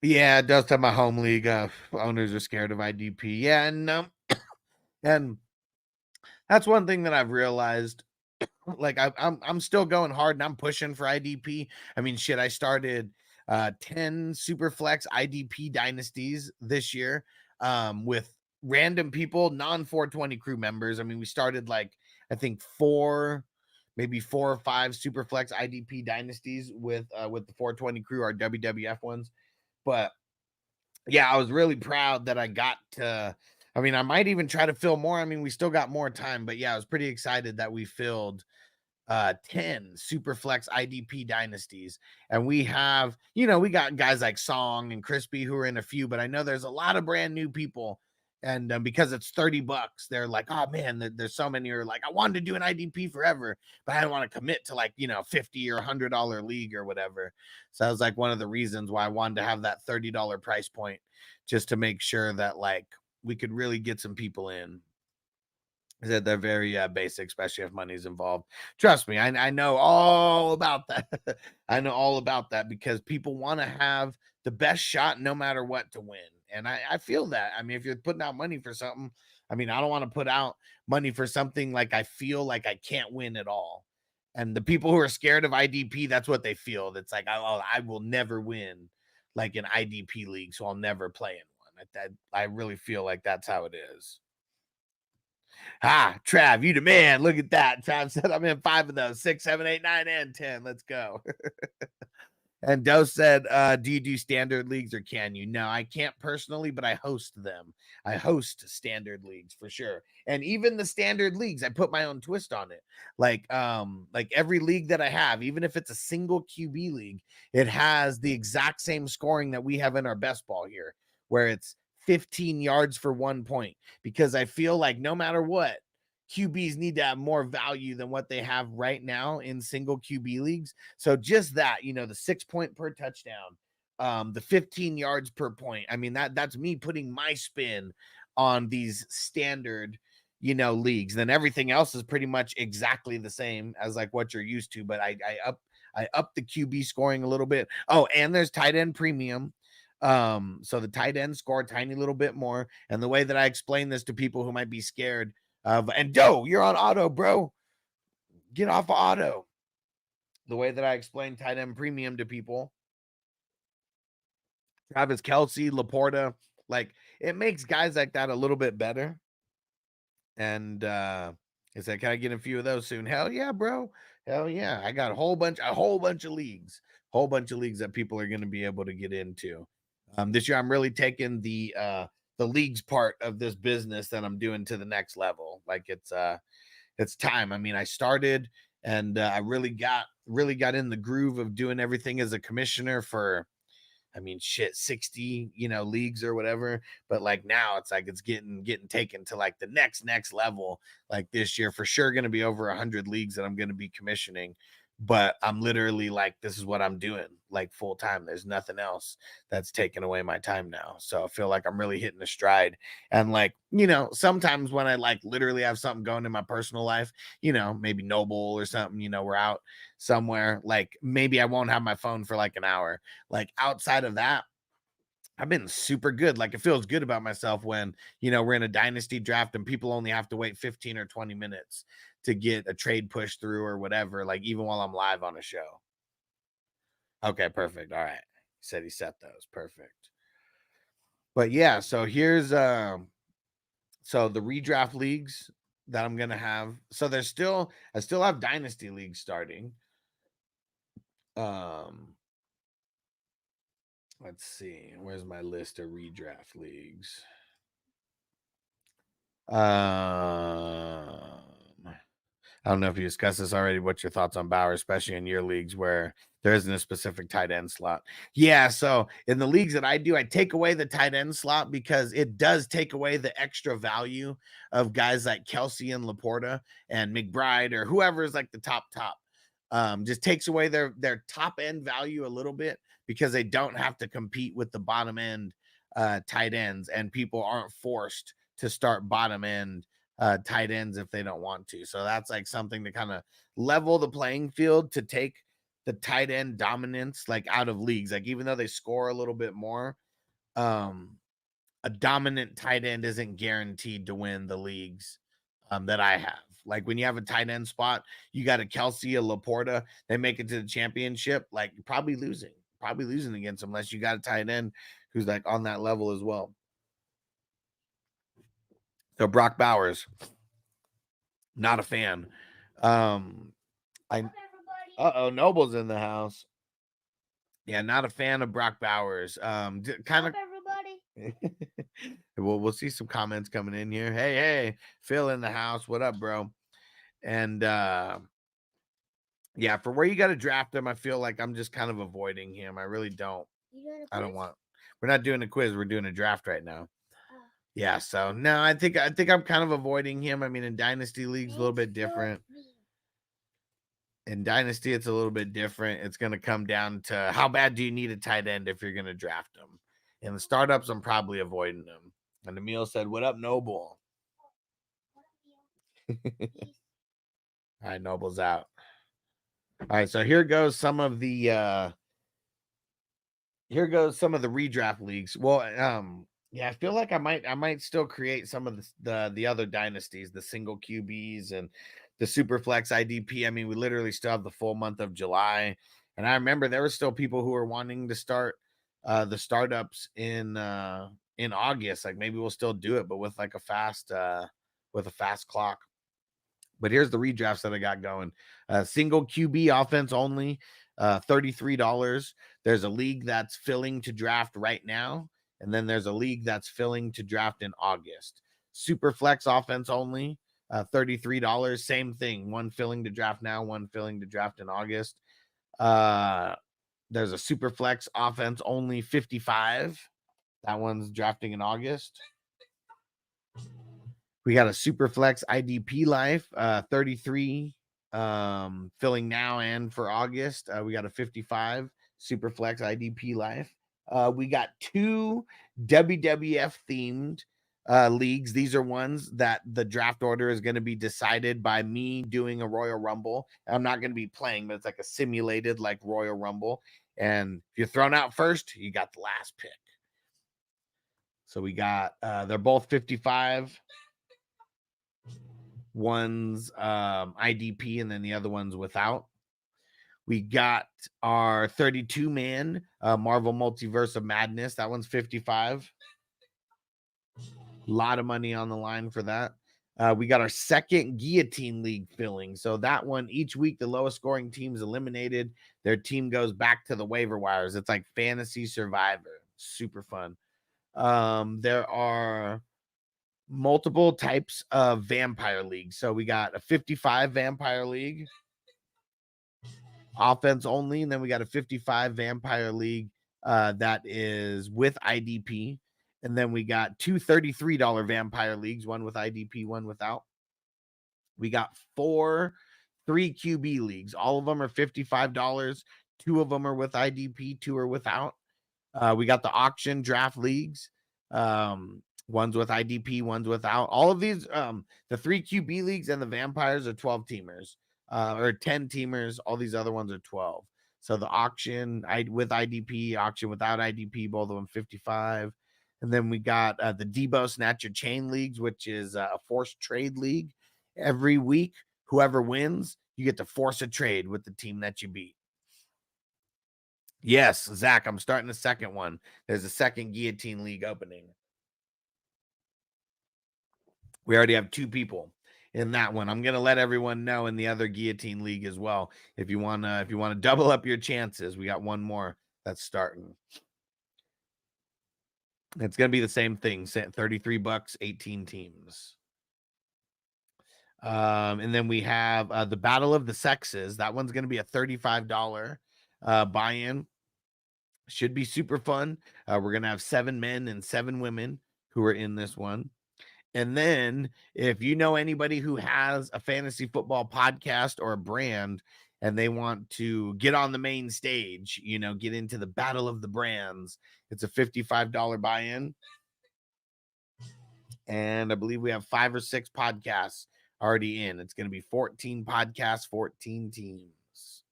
Yeah, it does have my home league. Owners are scared of IDP. Yeah, and that's one thing that I've realized. Like I'm still going hard and I'm pushing for IDP. I mean, shit, I started 10 Superflex IDP dynasties this year with random people, non-420 crew members. I mean, we started like I think maybe 4 or 5 Superflex IDP dynasties with the 420 crew, our WWF ones. But yeah, I was really proud that I got to. I mean, I might even try to fill more. I mean, we still got more time, but yeah, I was pretty excited that we filled 10 Superflex IDP dynasties. And we have, we got guys like Song and Crispy who are in a few, but I know there's a lot of brand new people. And because it's $30, they're like, oh man, there's so many who are like, I wanted to do an IDP forever, but I don't want to commit to like, $50 or $100 league or whatever. So that was like one of the reasons why I wanted to have that $30 price point, just to make sure that like we could really get some people in. That they're very basic, especially if money's involved. Trust me, I know all about that. I know all about that because people want to have the best shot no matter what to win. And I feel that. I mean, if you're putting out money for something, I mean, I don't want to put out money for something like I feel like I can't win at all. And the people who are scared of IDP, that's what they feel. That's like, I will never win like an IDP league, so I'll never play in one. I really feel like that's how it is. Trav, you the man. Look at that. Trav said I'm in 5 of those, 6, 7, 8, 9, and 10. Let's go. And Doe said, do you do standard leagues or can you? No, I can't personally, but I host them. I host standard leagues for sure. And even the standard leagues, I put my own twist on it. Like every league that I have, even if it's a single QB league, it has the exact same scoring that we have in our best ball here, where it's 15 yards for 1 point, because I feel like no matter what, QBs need to have more value than what they have right now in single QB leagues. So just that, the 6 point per touchdown, the 15 yards per point. I mean, that's me putting my spin on these standard, leagues. Then everything else is pretty much exactly the same as like what you're used to. But I up the QB scoring a little bit. Oh, and there's tight end premium. So the tight end score a tiny little bit more. And the way that I explain this to people who might be scared of, and Doe, you're on auto, bro. Get off of auto. The way that I explain tight end premium to people, Travis Kelce, Laporta, like it makes guys like that a little bit better. And he said, can I get a few of those soon? Hell yeah, bro. Hell yeah. I got a whole bunch of leagues that people are going to be able to get into. This year, I'm really taking the leagues part of this business that I'm doing to the next level. Like it's time. I mean, I started and I really got in the groove of doing everything as a commissioner for, 60, leagues or whatever. But like now it's like it's getting taken to like the next level. Like this year, for sure, going to be over 100 leagues that I'm going to be commissioning. But I'm literally like, this is what I'm doing like full time. There's nothing else that's taking away my time now. So I feel like I'm really hitting a stride. And like, sometimes when I like literally have something going in my personal life, maybe Noble or something, we're out somewhere, like maybe I won't have my phone for like an hour. Like outside of that, I've been super good. Like it feels good about myself when, we're in a dynasty draft and people only have to wait 15 or 20 minutes to get a trade push through or whatever, like even while I'm live on a show. Okay, perfect. All right. He said he set those. Perfect. But yeah, so here's so the redraft leagues that I'm going to have. So I still have dynasty leagues starting. Let's see. Where's my list of redraft leagues? I don't know if you discussed this already. What's your thoughts on Bauer, especially in your leagues where there isn't a specific tight end slot? Yeah, so in the leagues that I do, I take away the tight end slot because it does take away the extra value of guys like Kelce and Laporta and McBride or whoever is like the top. Just takes away their top end value a little bit because they don't have to compete with the bottom end tight ends, and people aren't forced to start bottom end tight ends if they don't want to. So that's like something to kind of level the playing field, to take the tight end dominance like out of leagues. Like even though they score a little bit more, a dominant tight end isn't guaranteed to win the leagues that I have. Like when you have a tight end spot, you got a Kelce, a Laporta, they make it to the championship, like you're probably losing against them unless you got a tight end who's like on that level as well. So Brock Bowers, Not a fan. Noble's in the house. Yeah, not a fan of Brock Bowers. Kind of everybody. we'll see some comments coming in here. Hey, Phil in the house. What up, bro? And yeah, for where you got to draft him, I feel like I'm just kind of avoiding him. I really don't. I don't want. We're not doing a quiz. We're doing a draft right now. Yeah, so no, I think I'm kind of avoiding him. I mean, in Dynasty leagues, a little bit different. In Dynasty, it's a little bit different. It's going to come down to how bad do you need a tight end if you're going to draft him. In the startups, I'm probably avoiding them. And Emil said, "What up, Noble?" All right, Noble's out. All right, so here goes some of the redraft leagues. Well, yeah, I feel like I might still create some of the other dynasties, the single QBs and the Superflex IDP. I mean, we literally still have the full month of July, and I remember there were still people who were wanting to start the startups in August. Like maybe we'll still do it, but with like a fast clock. But here's the redrafts that I got going. Single QB offense only, $33. There's a league that's filling to draft right now. And then there's a league that's filling to draft in August. Superflex offense only, $33. Same thing. One filling to draft now, one filling to draft in August. There's a Superflex offense only, $55. That one's drafting in August. We got a Superflex IDP life, 33, filling now and for August. We got a 55 Superflex IDP life. We got 2 WWF themed leagues. These are ones that the draft order is going to be decided by me doing a Royal Rumble. I'm not going to be playing, but it's like a simulated like Royal Rumble. And if you're thrown out first, you got the last pick. So we got, they're both 55. One's IDP and then the other one's without. We got our 32-man Marvel Multiverse of Madness. That one's 55. A lot of money on the line for that. We got our second Guillotine League filling. So that one, each week, the lowest scoring team's eliminated. Their team goes back to the waiver wires. It's like Fantasy Survivor. Super fun. There are multiple types of Vampire League. So we got a 55 Vampire League. Offense only. And then we got a 55 Vampire League that is with IDP. And then we got 2 $33 Vampire Leagues, one with IDP, one without. We got 3 QB Leagues. All of them are $55. 2 of them are with IDP, 2 are without. We got the Auction Draft Leagues. One's with IDP, one's without. All of these, the 3 QB Leagues and the Vampires are 12 teamers. Or 10 teamers. All these other ones are 12. So the auction with IDP, auction without IDP, both of them 55. And then we got the Debo Snatcher Chain Leagues, which is a forced trade league. Every week, whoever wins, you get to force a trade with the team that you beat. Yes, Zach, I'm starting the second one. There's a second Guillotine League opening. We already have 2 people in that one. I'm gonna let everyone know in the other Guillotine League as well. If you wanna double up your chances, we got one more that's starting. It's gonna be the same thing. $33, 18 teams. And then we have the Battle of the Sexes. That one's gonna be a $35 buy-in. Should be super fun. We're gonna have 7 men and 7 women who are in this one. And then if you know anybody who has a fantasy football podcast or a brand and they want to get on the main stage, get into the battle of the brands, it's a $55 buy-in. And I believe we have 5 or 6 podcasts already in. It's going to be 14 podcasts, 14 teams.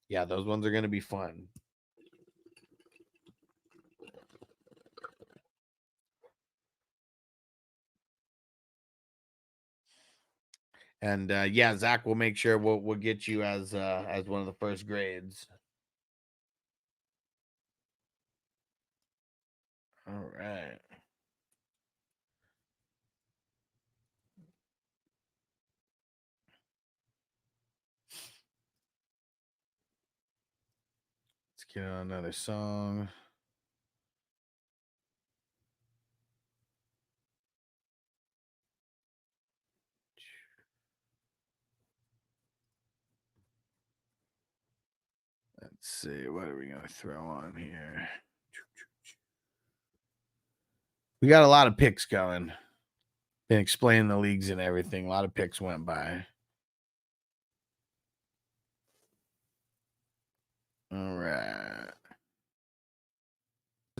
Yeah, those ones are going to be fun. And yeah, Zach, we'll make sure we'll get you as one of the first grades. All right. get on another song. Let's see, what are we gonna throw on here? We got a lot of picks going. Been explaining the leagues and everything. A lot of picks went by. All right.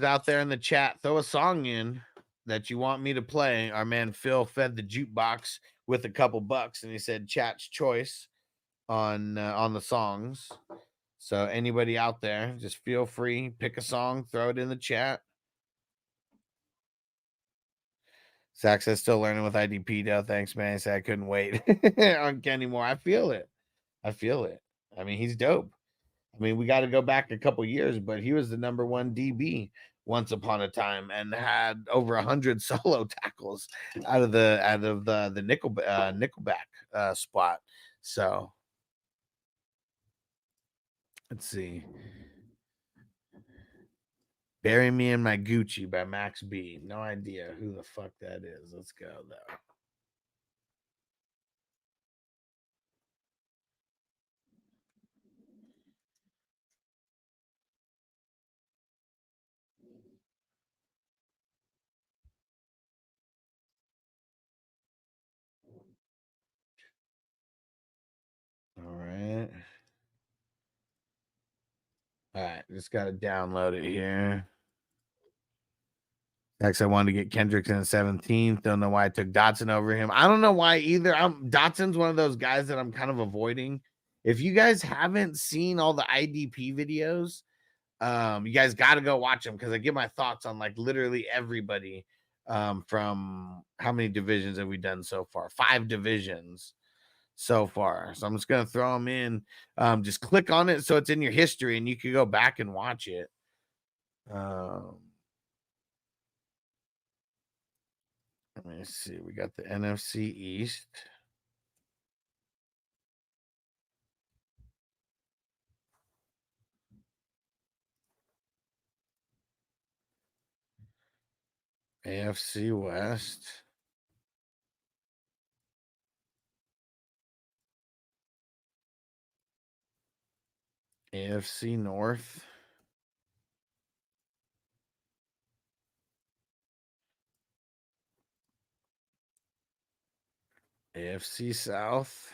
Out there in the chat, throw a song in that you want me to play. Our man Phil fed the jukebox with a couple bucks, and he said chat's choice on the songs. So anybody out there, just feel free, pick a song, throw it in the chat. Zach says still learning with IDP though. Thanks, man. I said I couldn't wait on Kenny Moore. I feel it. I mean, he's dope. I mean, we got to go back a couple years, but he was the #1 DB once upon a time and had over 100 solo tackles out of the nickelback spot. So let's see. Bury Me in My Gucci by Max B. No idea who the fuck that is. Let's go though. All right. All right, just got to download it here. Next, I wanted to get Kendricks in the 17th. Don't know why I took Dotson over him. I don't know why either. Dotson's one of those guys that I'm kind of avoiding. If you guys haven't seen all the IDP videos, you guys got to go watch them because I give my thoughts on like literally everybody from how many divisions have we done so far? 5 divisions so far. So I'm just going to throw them in. Just click on it so it's in your history and you can go back and watch it. Let me see. We got the NFC East. AFC West. AFC North. AFC South.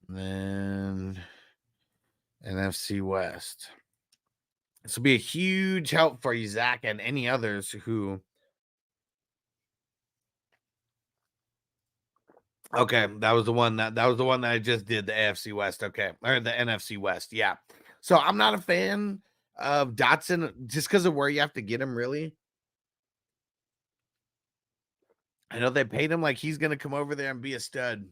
And then NFC West. This will be a huge help for you, Zach, and any others who. Okay, that was the one that I just did, the AFC West. Okay, or the NFC West. Yeah. So I'm not a fan of Dotson just because of where you have to get him, really. I know they paid him like he's gonna come over there and be a stud.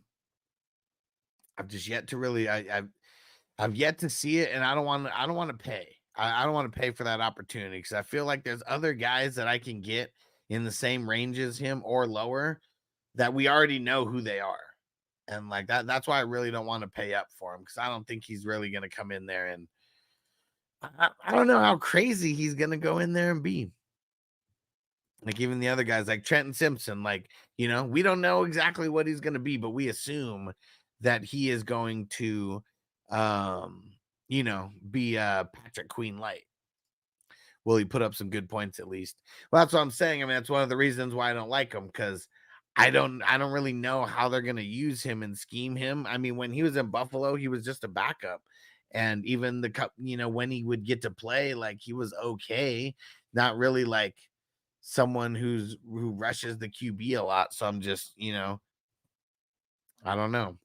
I've just yet to really I've yet to see it, and I don't want to pay. I don't want to pay for that opportunity because I feel like there's other guys that I can get in the same range as him or lower that we already know who they are. And like that's why I really don't want to pay up for him because I don't think he's really going to come in there and I don't know how crazy he's going to go in there and be. Like even the other guys like Trenton Simpson, like, you know, we don't know exactly what he's going to be, but we assume that he is going to, you know, be Patrick Queen light. Will he put up some good points at least? Well, that's what I'm saying. I mean, that's one of the reasons why I don't like him because I don't really know how they're going to use him and scheme him. I mean, when he was in Buffalo, he was just a backup. And even the cup, you know, when he would get to play, like he was okay, not really like someone who rushes the QB a lot. So I'm just, you know, I don't know.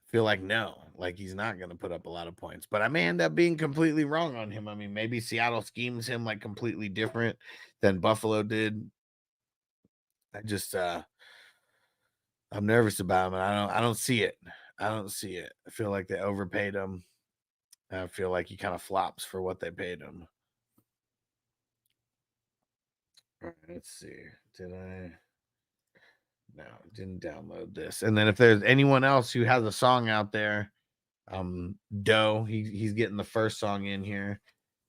Feel like no, like he's not going to put up a lot of points, but I may end up being completely wrong on him. I mean, maybe Seattle schemes him like completely different than Buffalo did. I just, I'm nervous about him. And I don't see it. I feel like they overpaid him. I feel like he kind of flops for what they paid him. All right, let's see. Did I? No, didn't download this. And then if there's anyone else who has a song out there, Doe, he's getting the first song in here.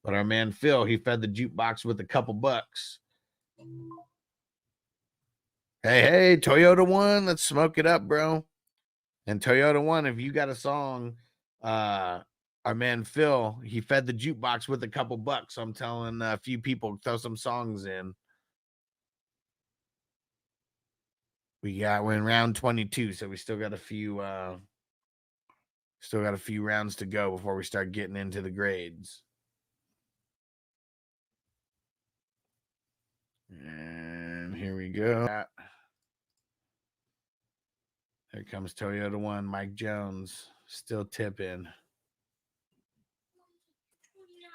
But our man Phil, he fed the jukebox with a couple bucks. Hey, Toyota One, let's smoke it up, bro. And Toyota One, if you got a song, our man Phil, he fed the jukebox with a couple bucks. So I'm telling a few people throw some songs in. We're in round 22, so we still got a few rounds to go before we start getting into the grades. And here we go. There comes Toyota One, Mike Jones, still tipping.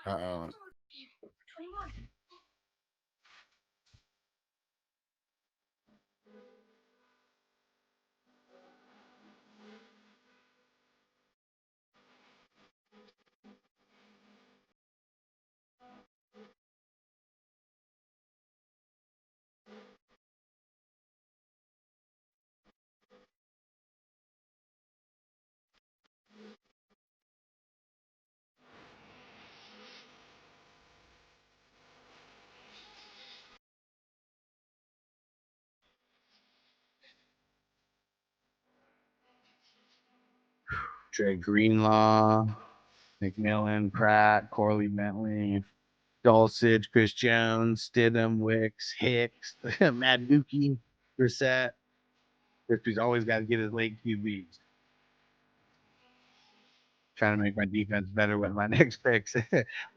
Uh-oh. Trey Greenlaw, McMillan, Pratt, Corley Bentley, Dulcich, Chris Jones, Stidham, Wicks, Hicks, Matt Dookie, Brissett. Crispy's always got to get his late QBs. Trying to make my defense better with my next picks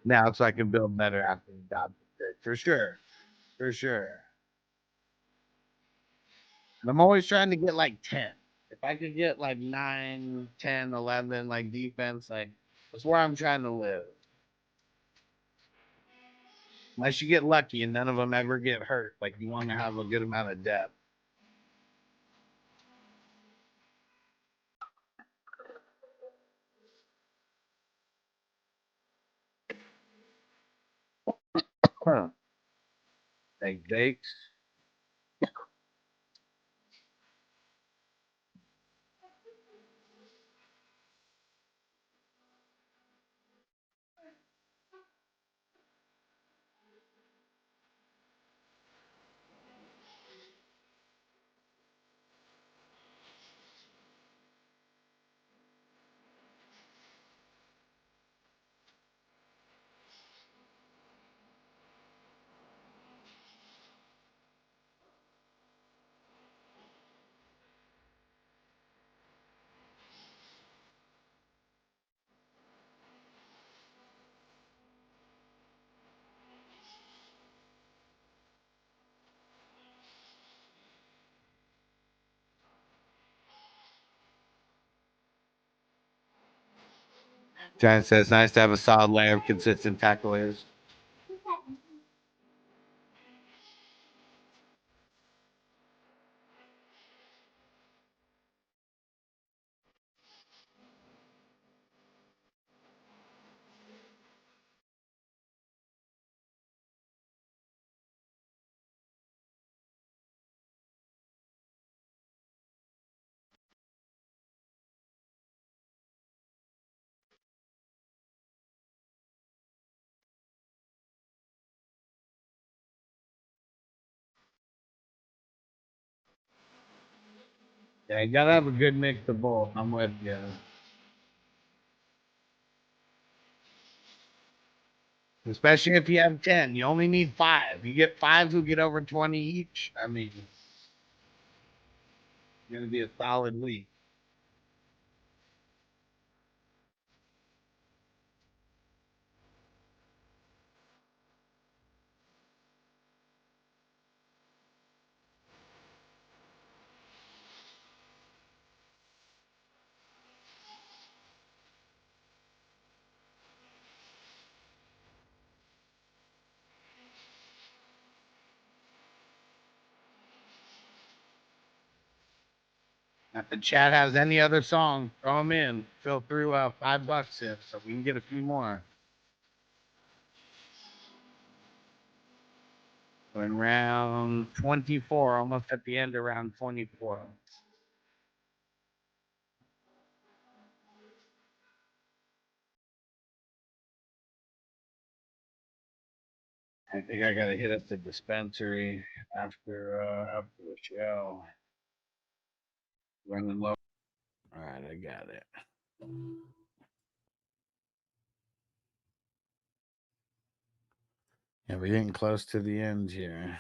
now, so I can build better after the job pick. For sure. I'm always trying to get like 10. If I could get like 9, 10, 11, like defense, like that's where I'm trying to live. Unless you get lucky and none of them ever get hurt, like you want to have a good amount of depth. Thanks, Jakes. Giant says, nice to have a solid layer of consistent tacklers. Yeah, you gotta have a good mix of both. I'm with you. Especially if you have 10. You only need 5. You get 5 who get over 20 each. I mean, it's gonna be a solid week. If the chat has any other song, throw them in. Phil threw $5 in, so we can get a few more. In round 24, almost at the end of round 24. I think I gotta hit up the dispensary after the show. Running low. All right, I got it. Yeah, we're getting close to the end here.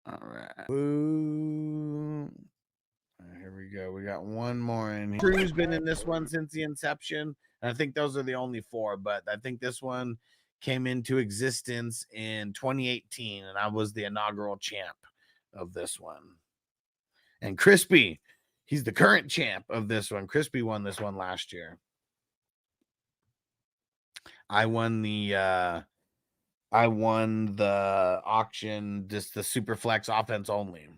All right. Boo. Here we go. We got one more in here. Drew's been in this one since the inception. And I think those are the only four, but I think this one came into existence in 2018, and I was the inaugural champ of this one. And Crispy, he's the current champ of this one. Crispy won this one last year. I won the auction, just the Superflex offense only.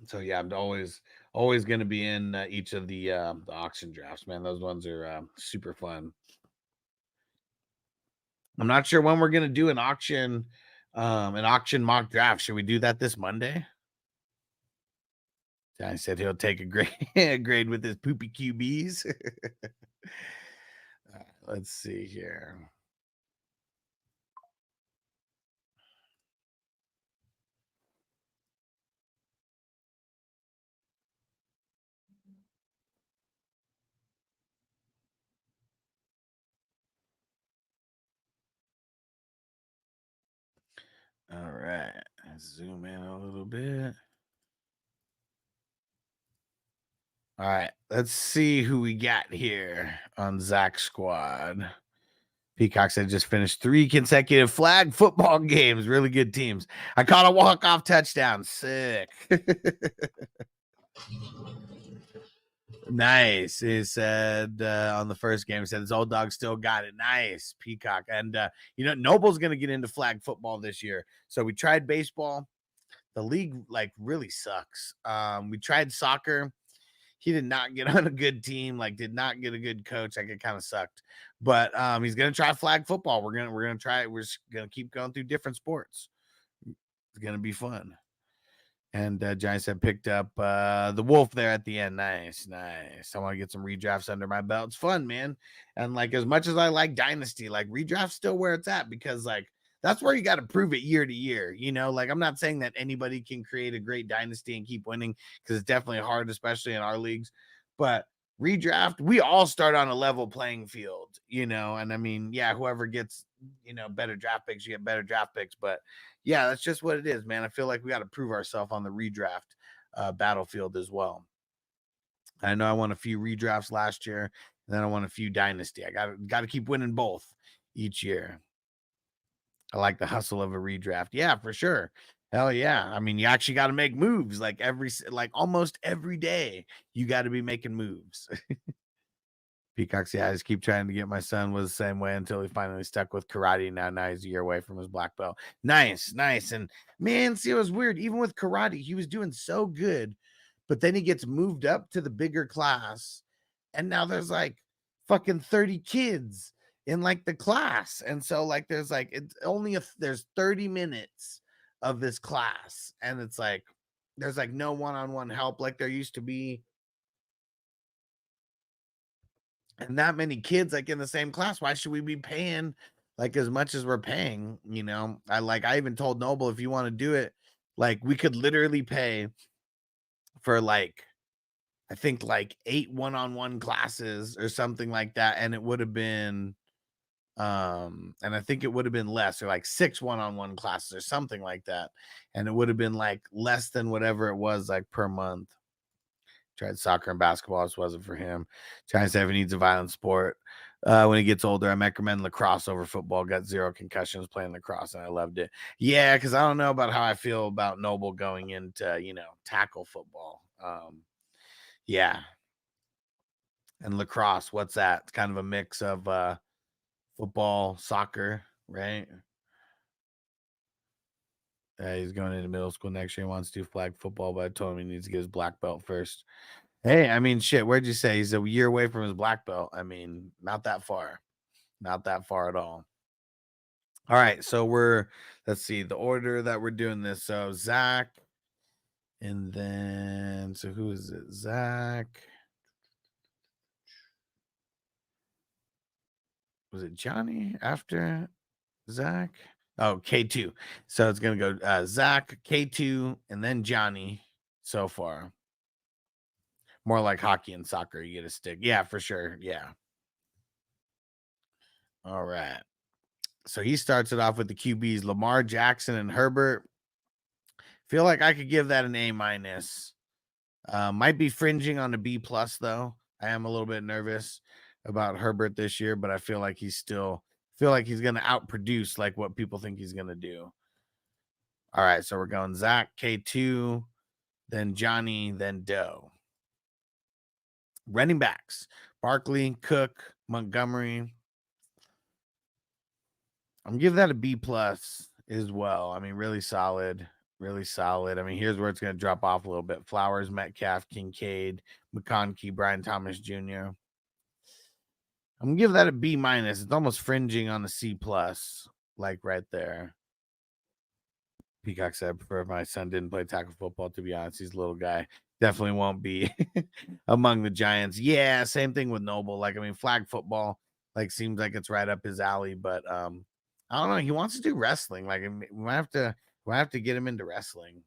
So yeah, I'm always going to be in each of the auction drafts, man. Those ones are super fun. I'm not sure when we're going to do an auction mock draft. Should we do that this Monday? I said he'll take a grade with his poopy QBs. Let's see here. All right, let's zoom in a little bit. All right, let's see who we got here on Zach's squad. Peacock said just finished 3 consecutive flag football games. Really good teams. I caught a walk-off touchdown. Sick. Nice. He said on the first game, he said his old dog still got it. Nice, Peacock. And, Noble's going to get into flag football this year. So we tried baseball. The league, really sucks. We tried soccer. He did not get on a good team, did not get a good coach. It kind of sucked. But he's gonna try flag football. We're gonna try it. We're just gonna keep going through different sports. It's gonna be fun. And Giants have picked up the Wolf there at the end. Nice. I want to get some redrafts under my belt. It's fun, man. And as much as I like Dynasty, redraft's still where it's at, because that's where you got to prove it year to year. I'm not saying that anybody can create a great dynasty and keep winning, because it's definitely hard, especially in our leagues. But redraft, we all start on a level playing field, and I mean, yeah, whoever gets, better draft picks, you get better draft picks. But yeah, that's just what it is, man. I feel like we got to prove ourselves on the redraft battlefield as well. I know I won a few redrafts last year, and then I won a few dynasty. I got to keep winning both each year. I like the hustle of a redraft. Yeah, for sure. Hell yeah. I mean, you actually got to make moves almost every day. You got to be making moves. Peacocks, yeah, I just keep trying to get my son was the same way until he finally stuck with karate. Now he's a year away from his black belt. Nice. And man, see, it was weird. Even with karate, he was doing so good, but then he gets moved up to the bigger class, and now there's fucking 30 kids in the class, and so there's it's only there's 30 minutes of this class, and it's there's no one-on-one help like there used to be, and that many kids in the same class. Why should we be paying as much as we're paying? I even told Noble, if you want to do it, we could literally pay for I think 8 one-on-one classes or something like that, and it would have been and I think it would have been less, or 6 one-on-one classes or something like that, and it would have been less than whatever it was per month. Tried soccer and basketball, this wasn't for him. Trying to say if he needs a violent sport, When he gets older, I recommend lacrosse over football. Got 0 concussions playing lacrosse, and I loved it. Yeah, because I don't know about how I feel about Noble going into, tackle football. Yeah. And lacrosse, what's that? It's kind of a mix of football, soccer, right? He's going into middle school next year. He wants to do flag football, but I told him he needs to get his black belt first. Hey, I mean, shit, where'd you say? He's a year away from his black belt. I mean, not that far. Not that far at all. All right, so let's see, the order that we're doing this. So Zach, and then, so who is it? Zach. Was it Johnny after Zach? Oh, K2. So it's going to go Zach, K2, and then Johnny so far. More like hockey and soccer. You get a stick. Yeah, for sure. Yeah. All right. So he starts it off with the QBs, Lamar Jackson and Herbert. Feel like I could give that an A-. Might be fringing on a B+, though. I am a little bit nervous about Herbert this year, but I feel like he's going to outproduce like what people think he's going to do. All right, so we're going Zach, K2, then Johnny, then Doe. Running backs, Barkley, Cook, Montgomery. I'm gonna give that a B+ as well. I mean, really solid, really solid. I mean, here's where it's going to drop off a little bit. Flowers, Metcalf, Kincaid, McConkey, Brian Thomas Jr. I'm gonna give that a B-. It's almost fringing on the C+, like right there. Peacock said, I prefer if my son didn't play tackle football, to be honest. He's a little guy. Definitely won't be among the Giants. Yeah, same thing with Noble. Like, I mean, flag football, like, seems like it's right up his alley, but I don't know. He wants to do wrestling. Like, we might have to get him into wrestling.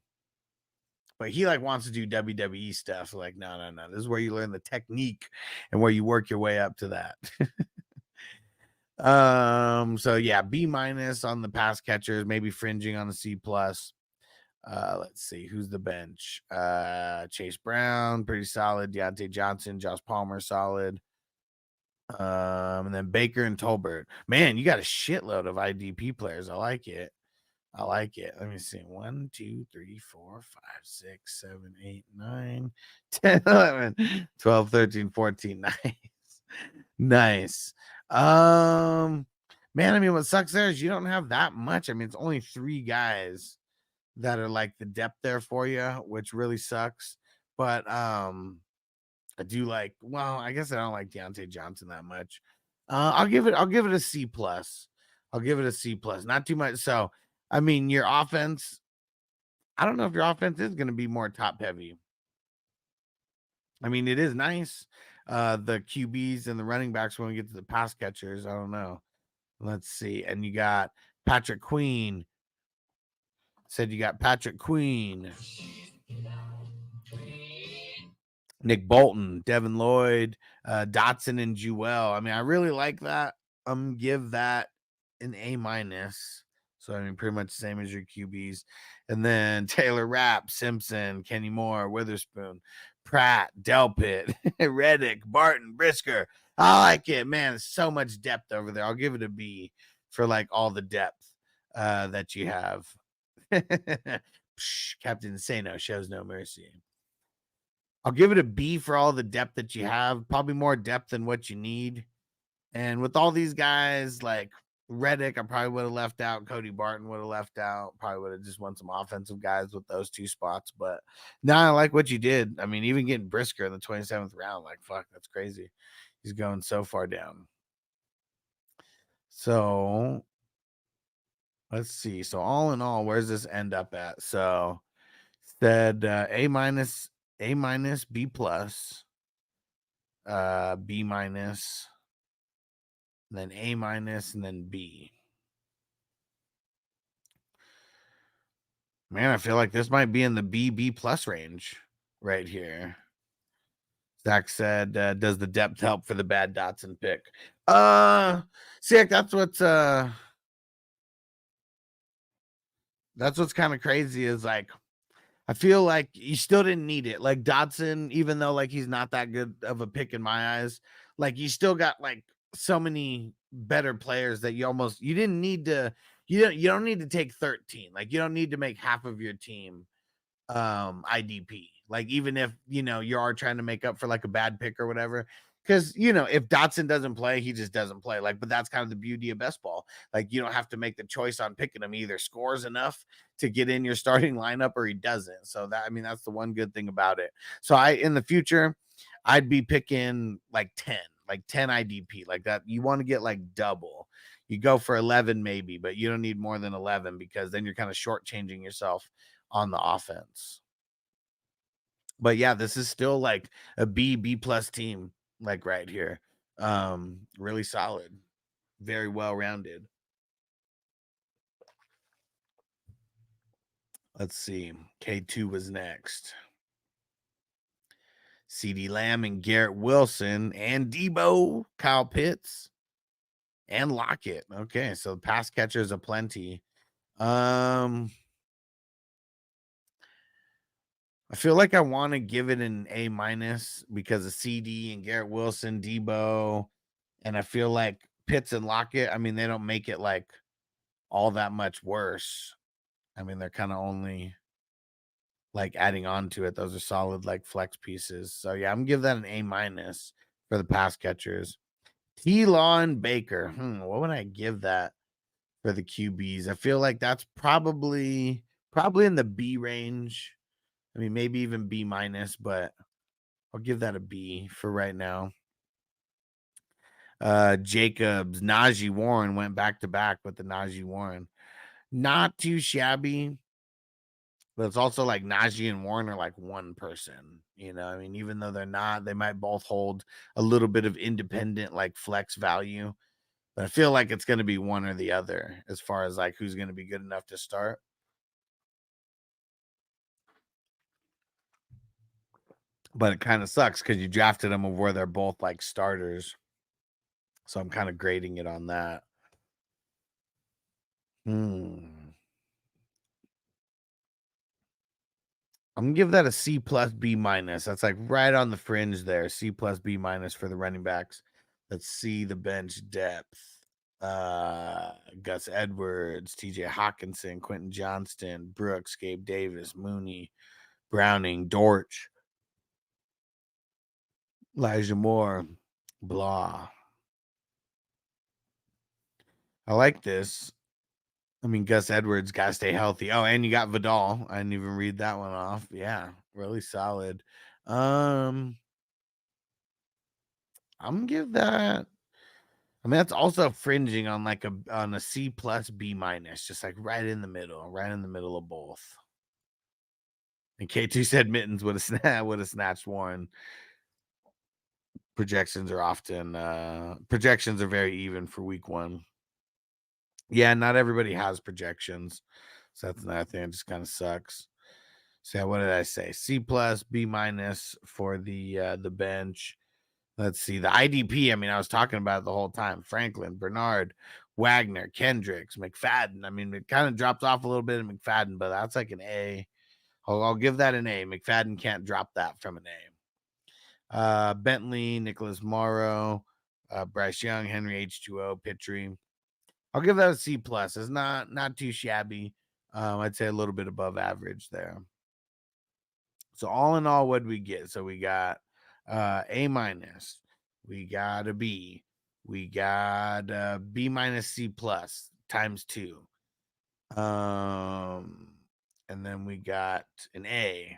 But he like wants to do WWE stuff. So like, no. This is where you learn the technique and where you work your way up to that. So yeah, B- on the pass catchers, maybe fringing on the C+. Let's see who's the bench. Chase Brown, pretty solid. Deontay Johnson, Josh Palmer, solid. And then Baker and Tolbert. Man, you got a shitload of IDP players. I like it. Let me see. 1, 2, 3, 4, 5, 6, 7, 8, 9, 10, 11, 12, 13, 14. Nice. Man, I mean, what sucks there is you don't have that much. I mean, it's only 3 guys that are like the depth there for you, which really sucks. But I do like, well, I guess I don't like Deontay Johnson that much. I'll give it a C+. I'll give it a C+. Not too much. So I mean, your offense, I don't know if your offense is going to be more top heavy. I mean, it is nice. The QBs and the running backs when we get to the pass catchers, I don't know. Let's see. And you got Patrick Queen. Said you got Patrick Queen. Nick Bolton, Devin Lloyd, Dotson, and Jewell. I mean, I really like that. Give that an A-. So, I mean, pretty much the same as your QBs. And then Taylor Rapp, Simpson, Kenny Moore, Witherspoon, Pratt, Delpit, Reddick, Barton, Brisker. I like it, man. So much depth over there. I'll give it a B for like all the depth that you have. Captain Sano shows no mercy. I'll give it a B for all the depth that you have. Probably more depth than what you need. And with all these guys, like Reddick, I probably would have left out. Cody Barton would have left out. Probably would have just won some offensive guys with those 2 spots. But no, I like what you did. I mean, even getting Brisker in the 27th round, like, fuck, that's crazy. He's going so far down. So let's see. So all in all, where's this end up at? So said A-, A-, B+, B-, then A-, and then B. Man, I feel like this might be in the B+ range right here. Zach said, does the depth help for the bad Dotson pick? See, that's what's kind of crazy is like, I feel like you still didn't need it. Like Dotson, even though like he's not that good of a pick in my eyes, like you still got like so many better players that you didn't need to you don't need to take 13. Like you don't need to make half of your team IDP. Like even if you are trying to make up for like a bad pick or whatever. Because if Dotson doesn't play, he just doesn't play. Like, but that's kind of the beauty of best ball. Like, you don't have to make the choice on picking him. He either scores enough to get in your starting lineup or he doesn't. So that's the one good thing about it. So in the future, I'd be picking like 10 IDP like that. You want to get like double. You go for 11 maybe, but you don't need more than 11 because then you're kind of shortchanging yourself on the offense. But yeah, this is still like a B plus team, like right here. Really solid, very well rounded. Let's see. K2 was next. CD Lamb and Garrett Wilson and Debo, Kyle Pitts, and Lockett. Okay, so pass catchers aplenty. I feel like I want to give it an A- because of CD and Garrett Wilson, Debo, and I feel like Pitts and Lockett, they don't make it like all that much worse. They're kind of only like adding on to it. Those are solid like flex pieces. So yeah, I'm gonna give that an A- for the pass catchers. T-Law and Baker. What would I give that for the QBs? I feel like that's probably in the B range. Maybe even B-, but I'll give that a B for right now. Jacobs, Najee Warren went back to back with the Najee Warren. Not too shabby, but it's also like Najee and Warren are like one person, even though they're not, they might both hold a little bit of independent like flex value, but I feel like it's going to be one or the other as far as like who's going to be good enough to start. But it kind of sucks because you drafted them of where they're both like starters. So I'm kind of grading it on that. I'm gonna give that a C plus B minus. That's like right on the fringe there. C plus B minus for the running backs. Let's see the bench depth. Gus Edwards, TJ Hawkinson, Quentin Johnston, Brooks, Gabe Davis, Mooney, Browning, Dortch, Elijah Moore, blah. I like this. Gus Edwards got to stay healthy. Oh, and you got Vidal. I didn't even read that one off. Yeah, really solid. I'm gonna give that. That's also fringing on like a C plus B minus, just like right in the middle of both. And K2 said Mittens would have snatched Warren. Projections are very even for week 1. Yeah, not everybody has projections. So that's another thing. It just kind of sucks. So yeah, what did I say? C plus, B minus for the bench. Let's see. The IDP, I was talking about it the whole time. Franklin, Bernard, Wagner, Kendricks, McFadden. It kind of dropped off a little bit in McFadden, but that's like an A. I'll give that an A. McFadden can't drop that from an A. Bentley, Nicholas Morrow, Bryce Young, Henry H2O, Pittry. I'll give that a C plus. It's not too shabby. I'd say a little bit above average there. So all in all, what we get? So we got A minus, we got a B, we got B minus C plus times 2. And then we got an A,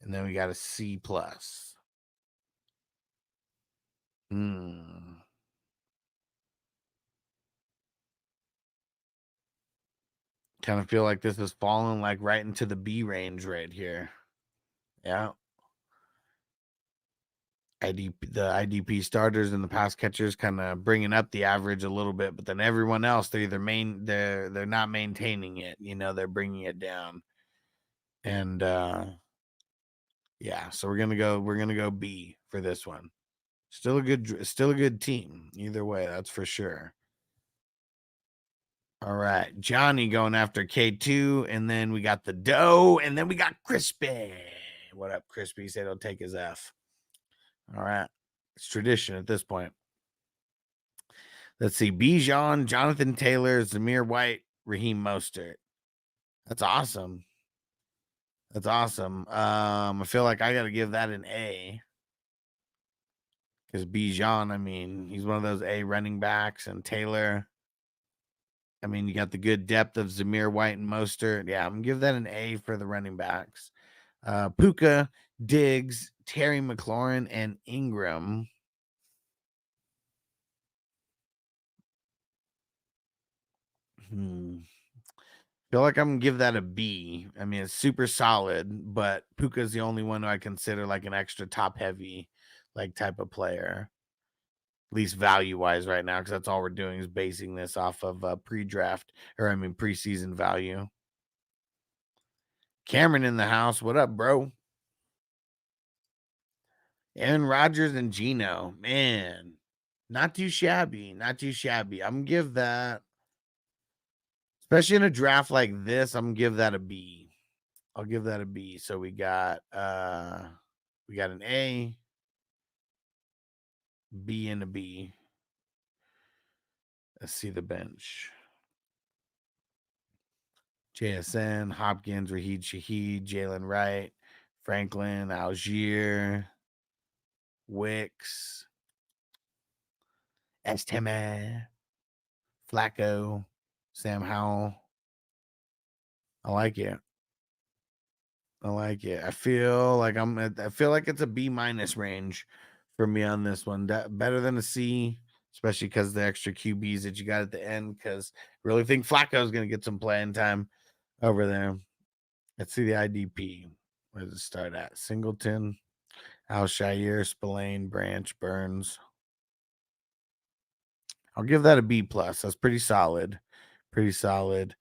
and then we got a C plus. Kind of feel like this is falling like right into the B range right here. Yeah. The IDP starters and the pass catchers kind of bringing up the average a little bit, but then everyone else, they're either they're not maintaining it, they're bringing it down. And yeah, so we're gonna go B for this one. Still a good team either way, that's for sure. All right, Johnny going after K2, and then we got the Doe, and then we got Crispy. What up, Crispy? He said he'll take his F. All right, it's tradition at this point. Let's see. Bijan, Jonathan Taylor, Zamir White, Raheem Mostert. That's awesome. That's awesome. I feel like I got to give that an A. Because Bijan, I mean, he's one of those A running backs, and Taylor, I mean, you got the good depth of Zamir White and Mostert. Yeah, I'm going to give that an A for the running backs. Puka, Diggs, Terry McLaurin, and Ingram. Feel like I'm gonna give that a B. I mean, it's super solid, but Puka's the only one who I consider like an extra top heavy like type of player, at least value wise right now, because that's all we're doing is basing this off of pre-draft or I mean preseason value. Cameron in the house. What up, bro? Aaron Rodgers and Geno. Man, not too shabby. Not too shabby. I'm gonna give that, especially in a draft like this, I'm gonna give that a B. I'll give that a B. So we got an A, B, and a B. Let's see the bench. JSN, Hopkins, Raheed Shaheed, Jalen Wright, Franklin, Algier, Wicks, Estime, Flacco, Sam Howell. I like it. I like it. I feel like it's a B minus range for me on this one. Better than a C, especially because the extra QBs that you got at the end. Because I really think Flacco is going to get some playing time over there. Let's see the IDP. Where does it start at? Singleton, Alshire, Spillane, Branch, Burns. I'll give that a B plus. That's pretty solid. Pretty solid.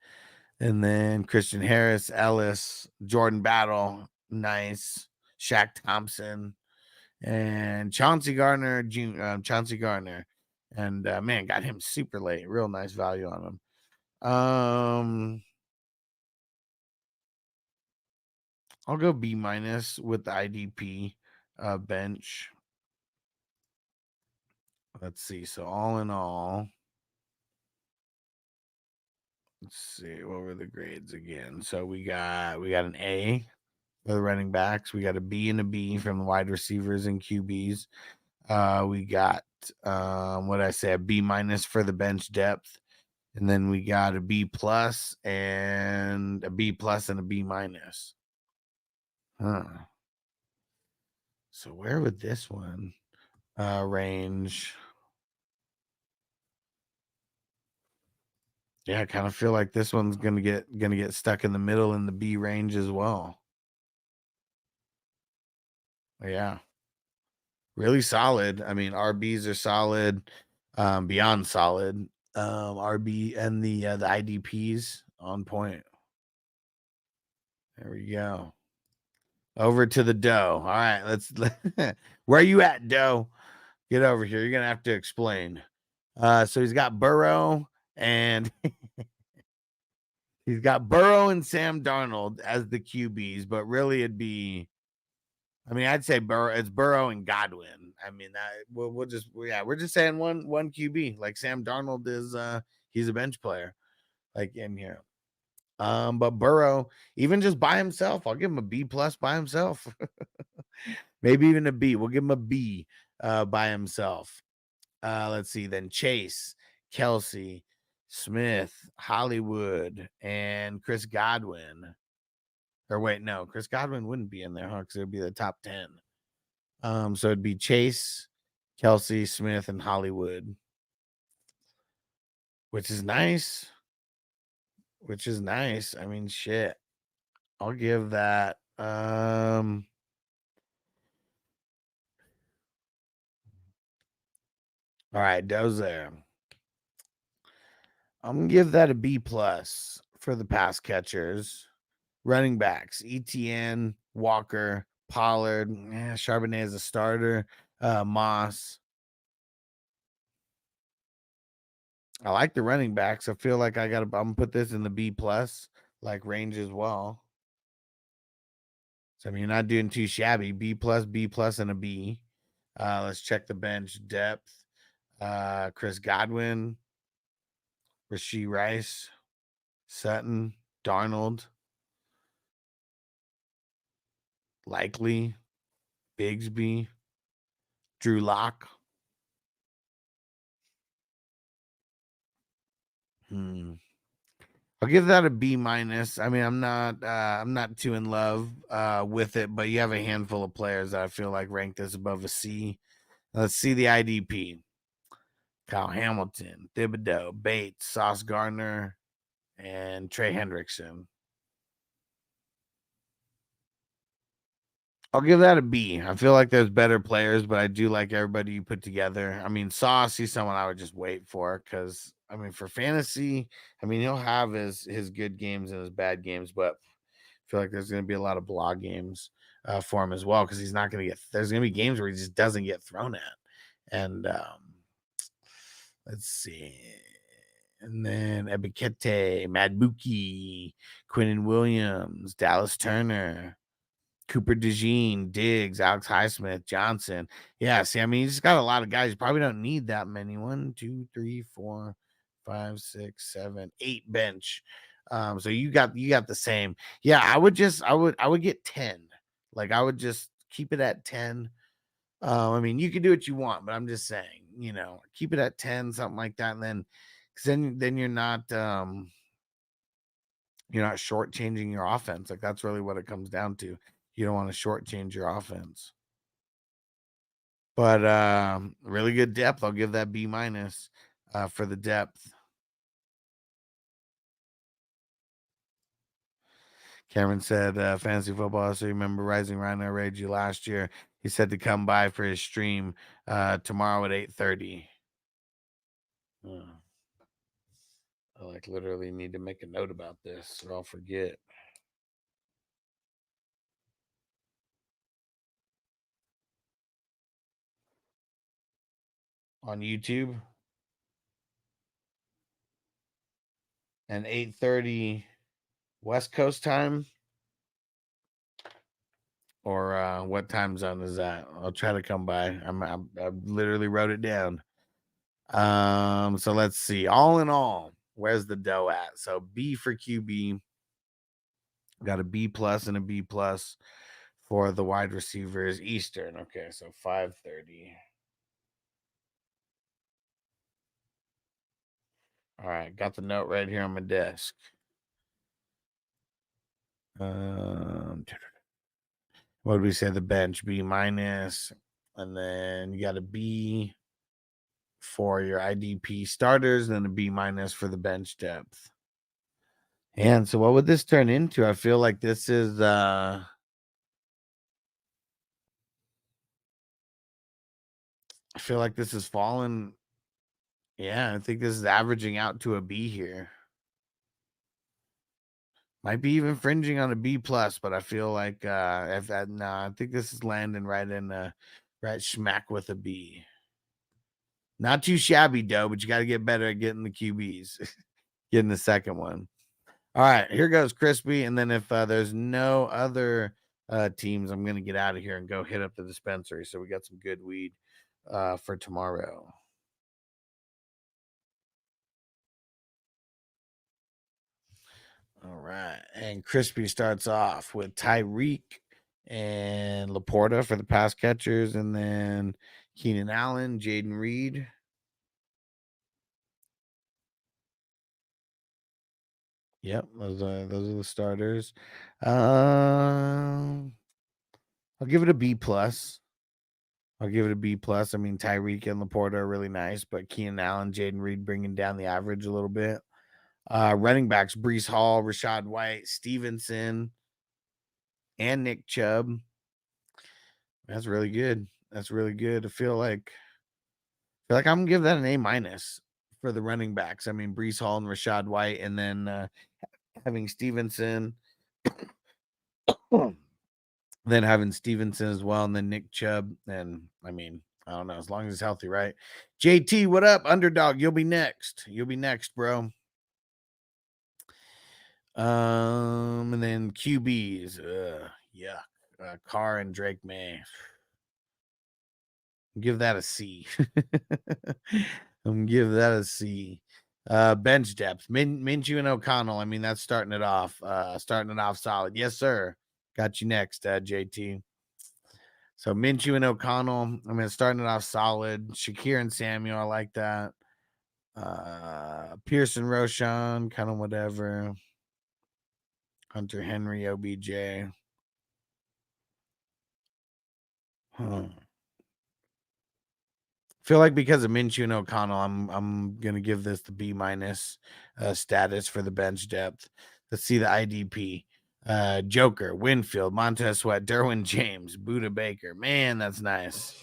And then Christian Harris, Ellis, Jordan Battle, nice. Shaq Thompson, and Chauncey Gardner, Chauncey Gardner. And man, got him super late. Real nice value on him. I'll go B minus with the IDP bench. Let's see. So all in all, let's see, what were the grades again? So we got an A for the running backs. We got a B and a B from the wide receivers and QBs. We got what I say, a B minus for the bench depth, and then we got a B plus and a B plus and a B minus. So where would this one range? Yeah, I kind of feel like this one's gonna get stuck in the middle in the B range as well. Yeah, really solid. I mean, RBs are solid, beyond solid. RB and the IDPs on point. There we go. Over to the dough. All right, let's. Where are you at, dough? Get over here. You're gonna have to explain. So he's got Burrow and he's got Burrow and Sam Darnold as the QBs, but really it'd be, I mean, I'd say Burrow. It's Burrow and Godwin. I mean, we're just saying one QB. Like Sam Darnold is, he's a bench player, like in here. But Burrow, even just by himself, I'll give him a B plus by himself. Maybe even a B. We'll give him a B by himself. Let's see. Then Chase, Kelsey, Smith, Hollywood, and Chris Godwin. Or wait, no, Chris Godwin wouldn't be in there, huh? Because it would be the top 10. So it'd be Chase, Kelsey, Smith, and Hollywood, which is nice. I mean, shit. I'll give that. All right, Dozer. I'm gonna give that a B plus for the pass catchers. Running backs: ETN, Walker, Pollard. Charbonnet is a starter. Moss. I like the running backs. I feel like I'm gonna put this in the B plus like range as well. So I mean, you're not doing too shabby. B plus, and a B. Let's check the bench depth. Chris Godwin, Rashee Rice, Sutton, Darnold, Likely, Bigsby, Drew Lock. I'll give that a B minus. I mean, I'm not too in love with it, but you have a handful of players that I feel like rank this above a C. Let's see the IDP. Kyle Hamilton, Thibodeau, Bates, Sauce Gardner, and Trey Hendrickson. I'll give that a B. I feel like there's better players, but I do like everybody you put together. I mean, Sauce, he's someone I would just wait for because, I mean, for fantasy, I mean, he'll have his good games and his bad games, but I feel like there's going to be a lot of blog games for him as well because he's not going to get, there's going to be games where he just doesn't get thrown at. And let's see. And then Ebikete, Madbuki, Quinnen Williams, Dallas Turner, Cooper DeJean, Diggs, Alex Highsmith, Johnson. Yeah, see, I mean, he's got a lot of guys. You probably don't need that many. 1, 2, 3, 4, 5, 6, 7, 8 bench. So you got the same. Yeah, I would get 10. Like I would just keep it at 10. I mean, you can do what you want, but I'm just saying, keep it at 10, something like that, and then because then you're not shortchanging your offense. Like that's really what it comes down to. You don't want to shortchange your offense. But really good depth. I'll give that B minus for the depth. Cameron said, fantasy football. So you remember Rising Rhino Rage you last year. He said to come by for his stream tomorrow at 8:30. I like literally need to make a note about this or I'll forget. On YouTube. And 8:30 West Coast time. Or what time zone is that? I'll try to come by. I literally wrote it down. So let's see. All in all, where's the dough at? So B for QB. Got a B plus and a B plus for the wide receivers. Eastern. Okay, so 5:30. All right, got the note right here on my desk. What did we say? The bench B minus, and then you got a B for your IDP starters, and then a B minus for the bench depth. And so, what would this turn into? I feel like this is I feel like this is falling. Yeah, I think this is averaging out to a B here. Might be even fringing on a B plus, but I feel like I think this is landing right in right smack with a B. Not too shabby, though, but you got to get better at getting the QBs, getting the second one. All right, here goes Crispy, and then if there's no other teams, I'm gonna get out of here and go hit up the dispensary. So we got some good weed for tomorrow. All right. And Crispy starts off with Tyreek and Laporta for the pass catchers, and then Keenan Allen, Jaden Reed. Yep, those are the starters. I'll give it a B plus. I mean, Tyreek and Laporta are really nice, but Keenan Allen, Jaden Reed bringing down the average a little bit. Running backs, Breece Hall, Rashad White, Stevenson, and Nick Chubb. That's really good. I feel like I'm gonna give that an A minus for the running backs. I mean, Breece Hall and Rashad White, and then having Stevenson, then having Stevenson as well, and then Nick Chubb. And I mean, I don't know, as long as he's healthy, right? JT, what up? Underdog, you'll be next. Bro. And then QBs, yeah, Carr and Drake May. Give that a C. I'm gonna give that a C. Bench depth. Minshew and O'Connell. I mean, that's starting it off. Starting it off solid. Yes, sir. Got you next, JT. So Minshew and O'Connell. I mean, starting it off solid. Shakir and Samuel. I like that. Pearson, Roshan, kind of whatever. Hunter Henry, OBJ. Feel like because of Minshew and O'Connell, I'm gonna give this the B minus status for the bench depth. Let's see the IDP. Joker, Winfield, Montez Sweat, Derwin James, Buda Baker. Man, that's nice.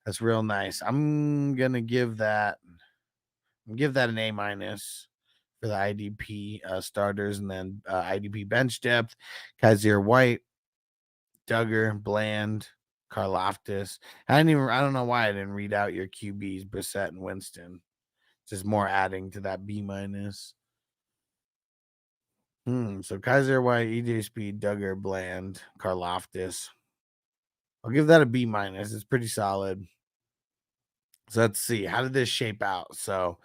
That's real nice. I'm gonna give that an A minus for the IDP starters, and then IDP bench depth. Kaiser White, Duggar, Bland, Karlaftis. I don't know why I didn't read out your QBs, Brissett and Winston. Just more adding to that B minus. So Kaiser White, EJ Speed, Duggar, Bland, Karlaftis. I'll give that a B minus. It's pretty solid. So let's see. How did this shape out? So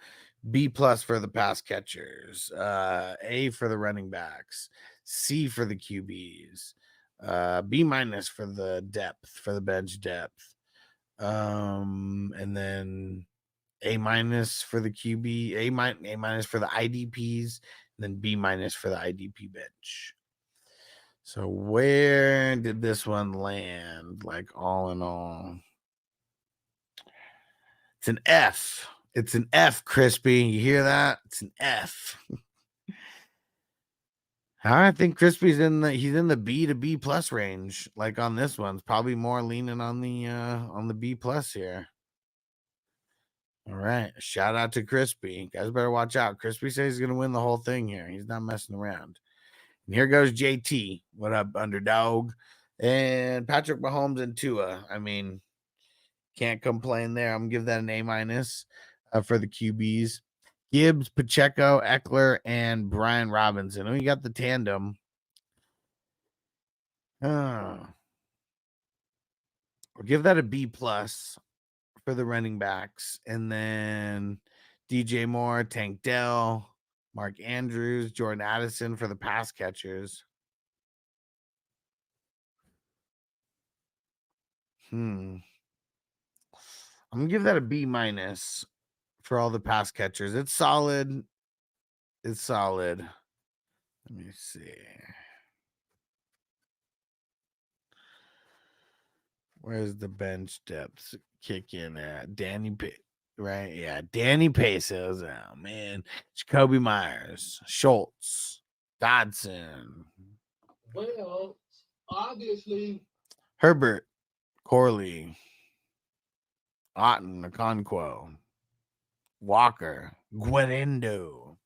B plus for the pass catchers, A for the running backs, C for the QBs, B minus for the depth, for the bench depth, and then A minus for the QB, A minus for the IDPs, and then B minus for the IDP bench. So where did this one land? Like all in all, it's an F. It's an F, Crispy. You hear that? It's an F. I think Crispy's in the B to B plus range. Like on this one, it's probably more leaning on the B plus here. All right. Shout out to Crispy. Guys better watch out. Crispy says he's gonna win the whole thing here. He's not messing around. And here goes JT. What up, underdog? And Patrick Mahomes and Tua. I mean, can't complain there. I'm gonna give that an A minus for the QBs. Gibbs, Pacheco, Eckler, and Brian Robinson. Oh, you got the tandem. I'll give that a B plus for the running backs. And then DJ Moore, Tank Dell, Mark Andrews, Jordan Addison for the pass catchers. I'm gonna give that a B minus for all the pass catchers. It's solid. It's solid. Let me see. Where's the bench depth kick in at? Danny Pitt, right? Yeah, Danny Pesos. Oh man, Jacoby Myers, Schultz, Dodson. Well, obviously, Herbert, Corley, Otten, Okonkwo, Walker, Guerendo.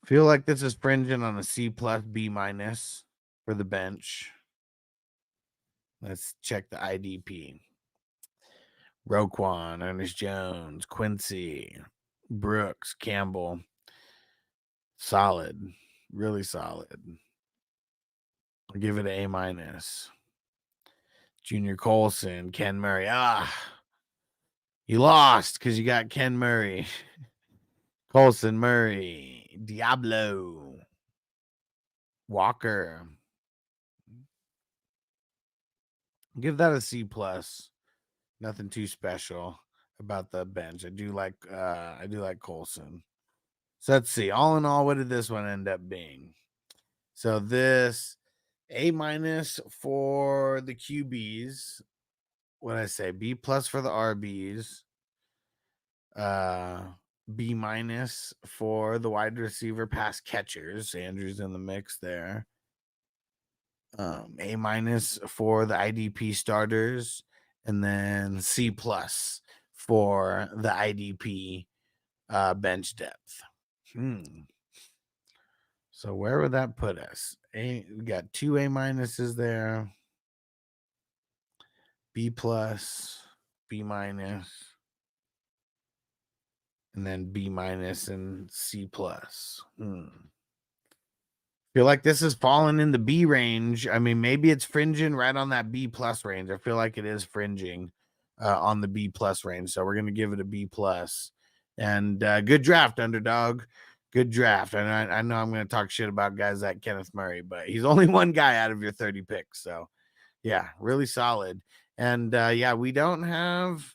Feel like this is fringing on a C plus B minus for the bench. Let's check the IDP. Roquan, Ernest Jones, Quincy, Brooks, Campbell. Solid. Really solid. I'll give it an A minus. Junior Colson, Ken Murray. You lost because you got Ken Murray. Colson, Murray, Diablo, Walker. Give that a C plus. Nothing too special about the bench. I do like Colson. So let's see. All in all, what did this one end up being? So this A minus for the QBs. What did I say? B plus for the RBs. B minus for the wide receiver pass catchers. Andrews in the mix there. A minus for the IDP starters, and then C plus for the IDP bench depth. So where would that put us? We got 2 A minuses there. B plus, B minus, and then B- and C+. Feel like this is falling in the B range. I mean, maybe it's fringing right on that B+ range. I feel like it is fringing on the B+ range. So we're going to give it a B+. And good draft, Underdog. Good draft. And I know I'm going to talk shit about guys like Kenneth Murray, but he's only one guy out of your 30 picks. So, yeah, really solid. And, yeah, we don't have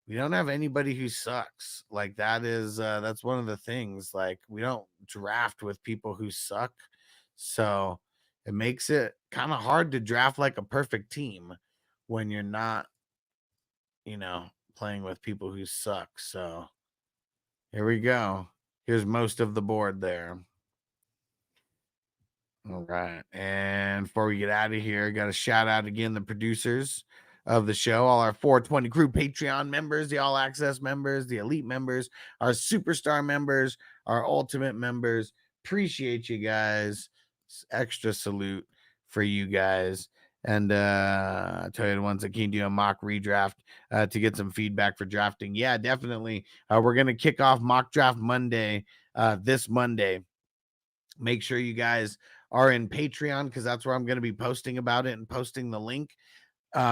anybody who sucks. Like, that's one of the things. Like, we don't draft with people who suck. So it makes it kind of hard to draft like a perfect team when you're not, playing with people who suck. So here we go. Here's most of the board there. All right. And before we get out of here, got to shout out again the producers of the show, all our 420 crew Patreon members, the all access members, the elite members, our superstar members, our ultimate members. Appreciate you guys. Extra salute for you guys. And I tell you the ones that can do a mock redraft to get some feedback for drafting. Yeah, definitely. We're going to kick off mock draft Monday, this Monday. Make sure you guys are in Patreon because that's where I'm going to be posting about it and posting the link.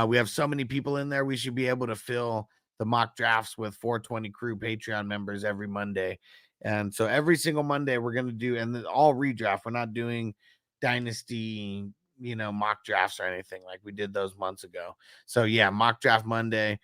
We have so many people in there. We should be able to fill the mock drafts with 420 crew Patreon members every Monday. And so every single Monday we're going to do, and all redraft. We're not doing dynasty, mock drafts or anything like we did those months ago. So yeah, mock draft Monday.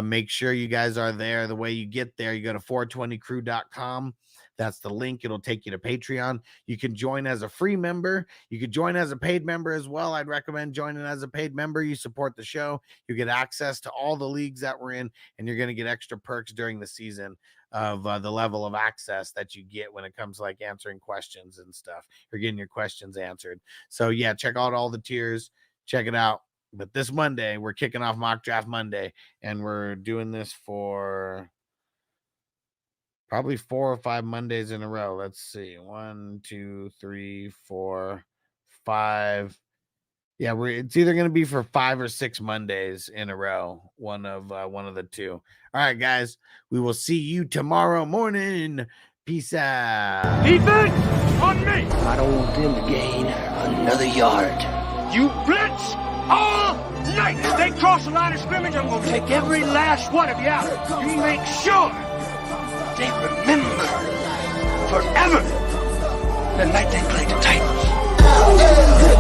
Make sure you guys are there. The way you get there, you go to 420crew.com. That's the link. It'll take you to Patreon. You can join as a free member. You can join as a paid member as well. I'd recommend joining as a paid member. You support the show. You get access to all the leagues that we're in, and you're going to get extra perks during the season of the level of access that you get when it comes to like answering questions and stuff. You're getting your questions answered. So yeah, check out all the tiers. Check it out. But this Monday, we're kicking off Mock Draft Monday, and we're doing this for probably 4 or 5 Mondays in a row. Let's see. 1, 2, 3, 4, 5. Yeah, it's either going to be for 5 or 6 Mondays in a row. One of the two. All right, guys. We will see you tomorrow morning. Peace out. Defense on me. I don't want them to gain another yard. You blitz all night. If they cross the line of scrimmage, I'm going to take every last one of you out. You make sure they remember forever the night they played the Titans.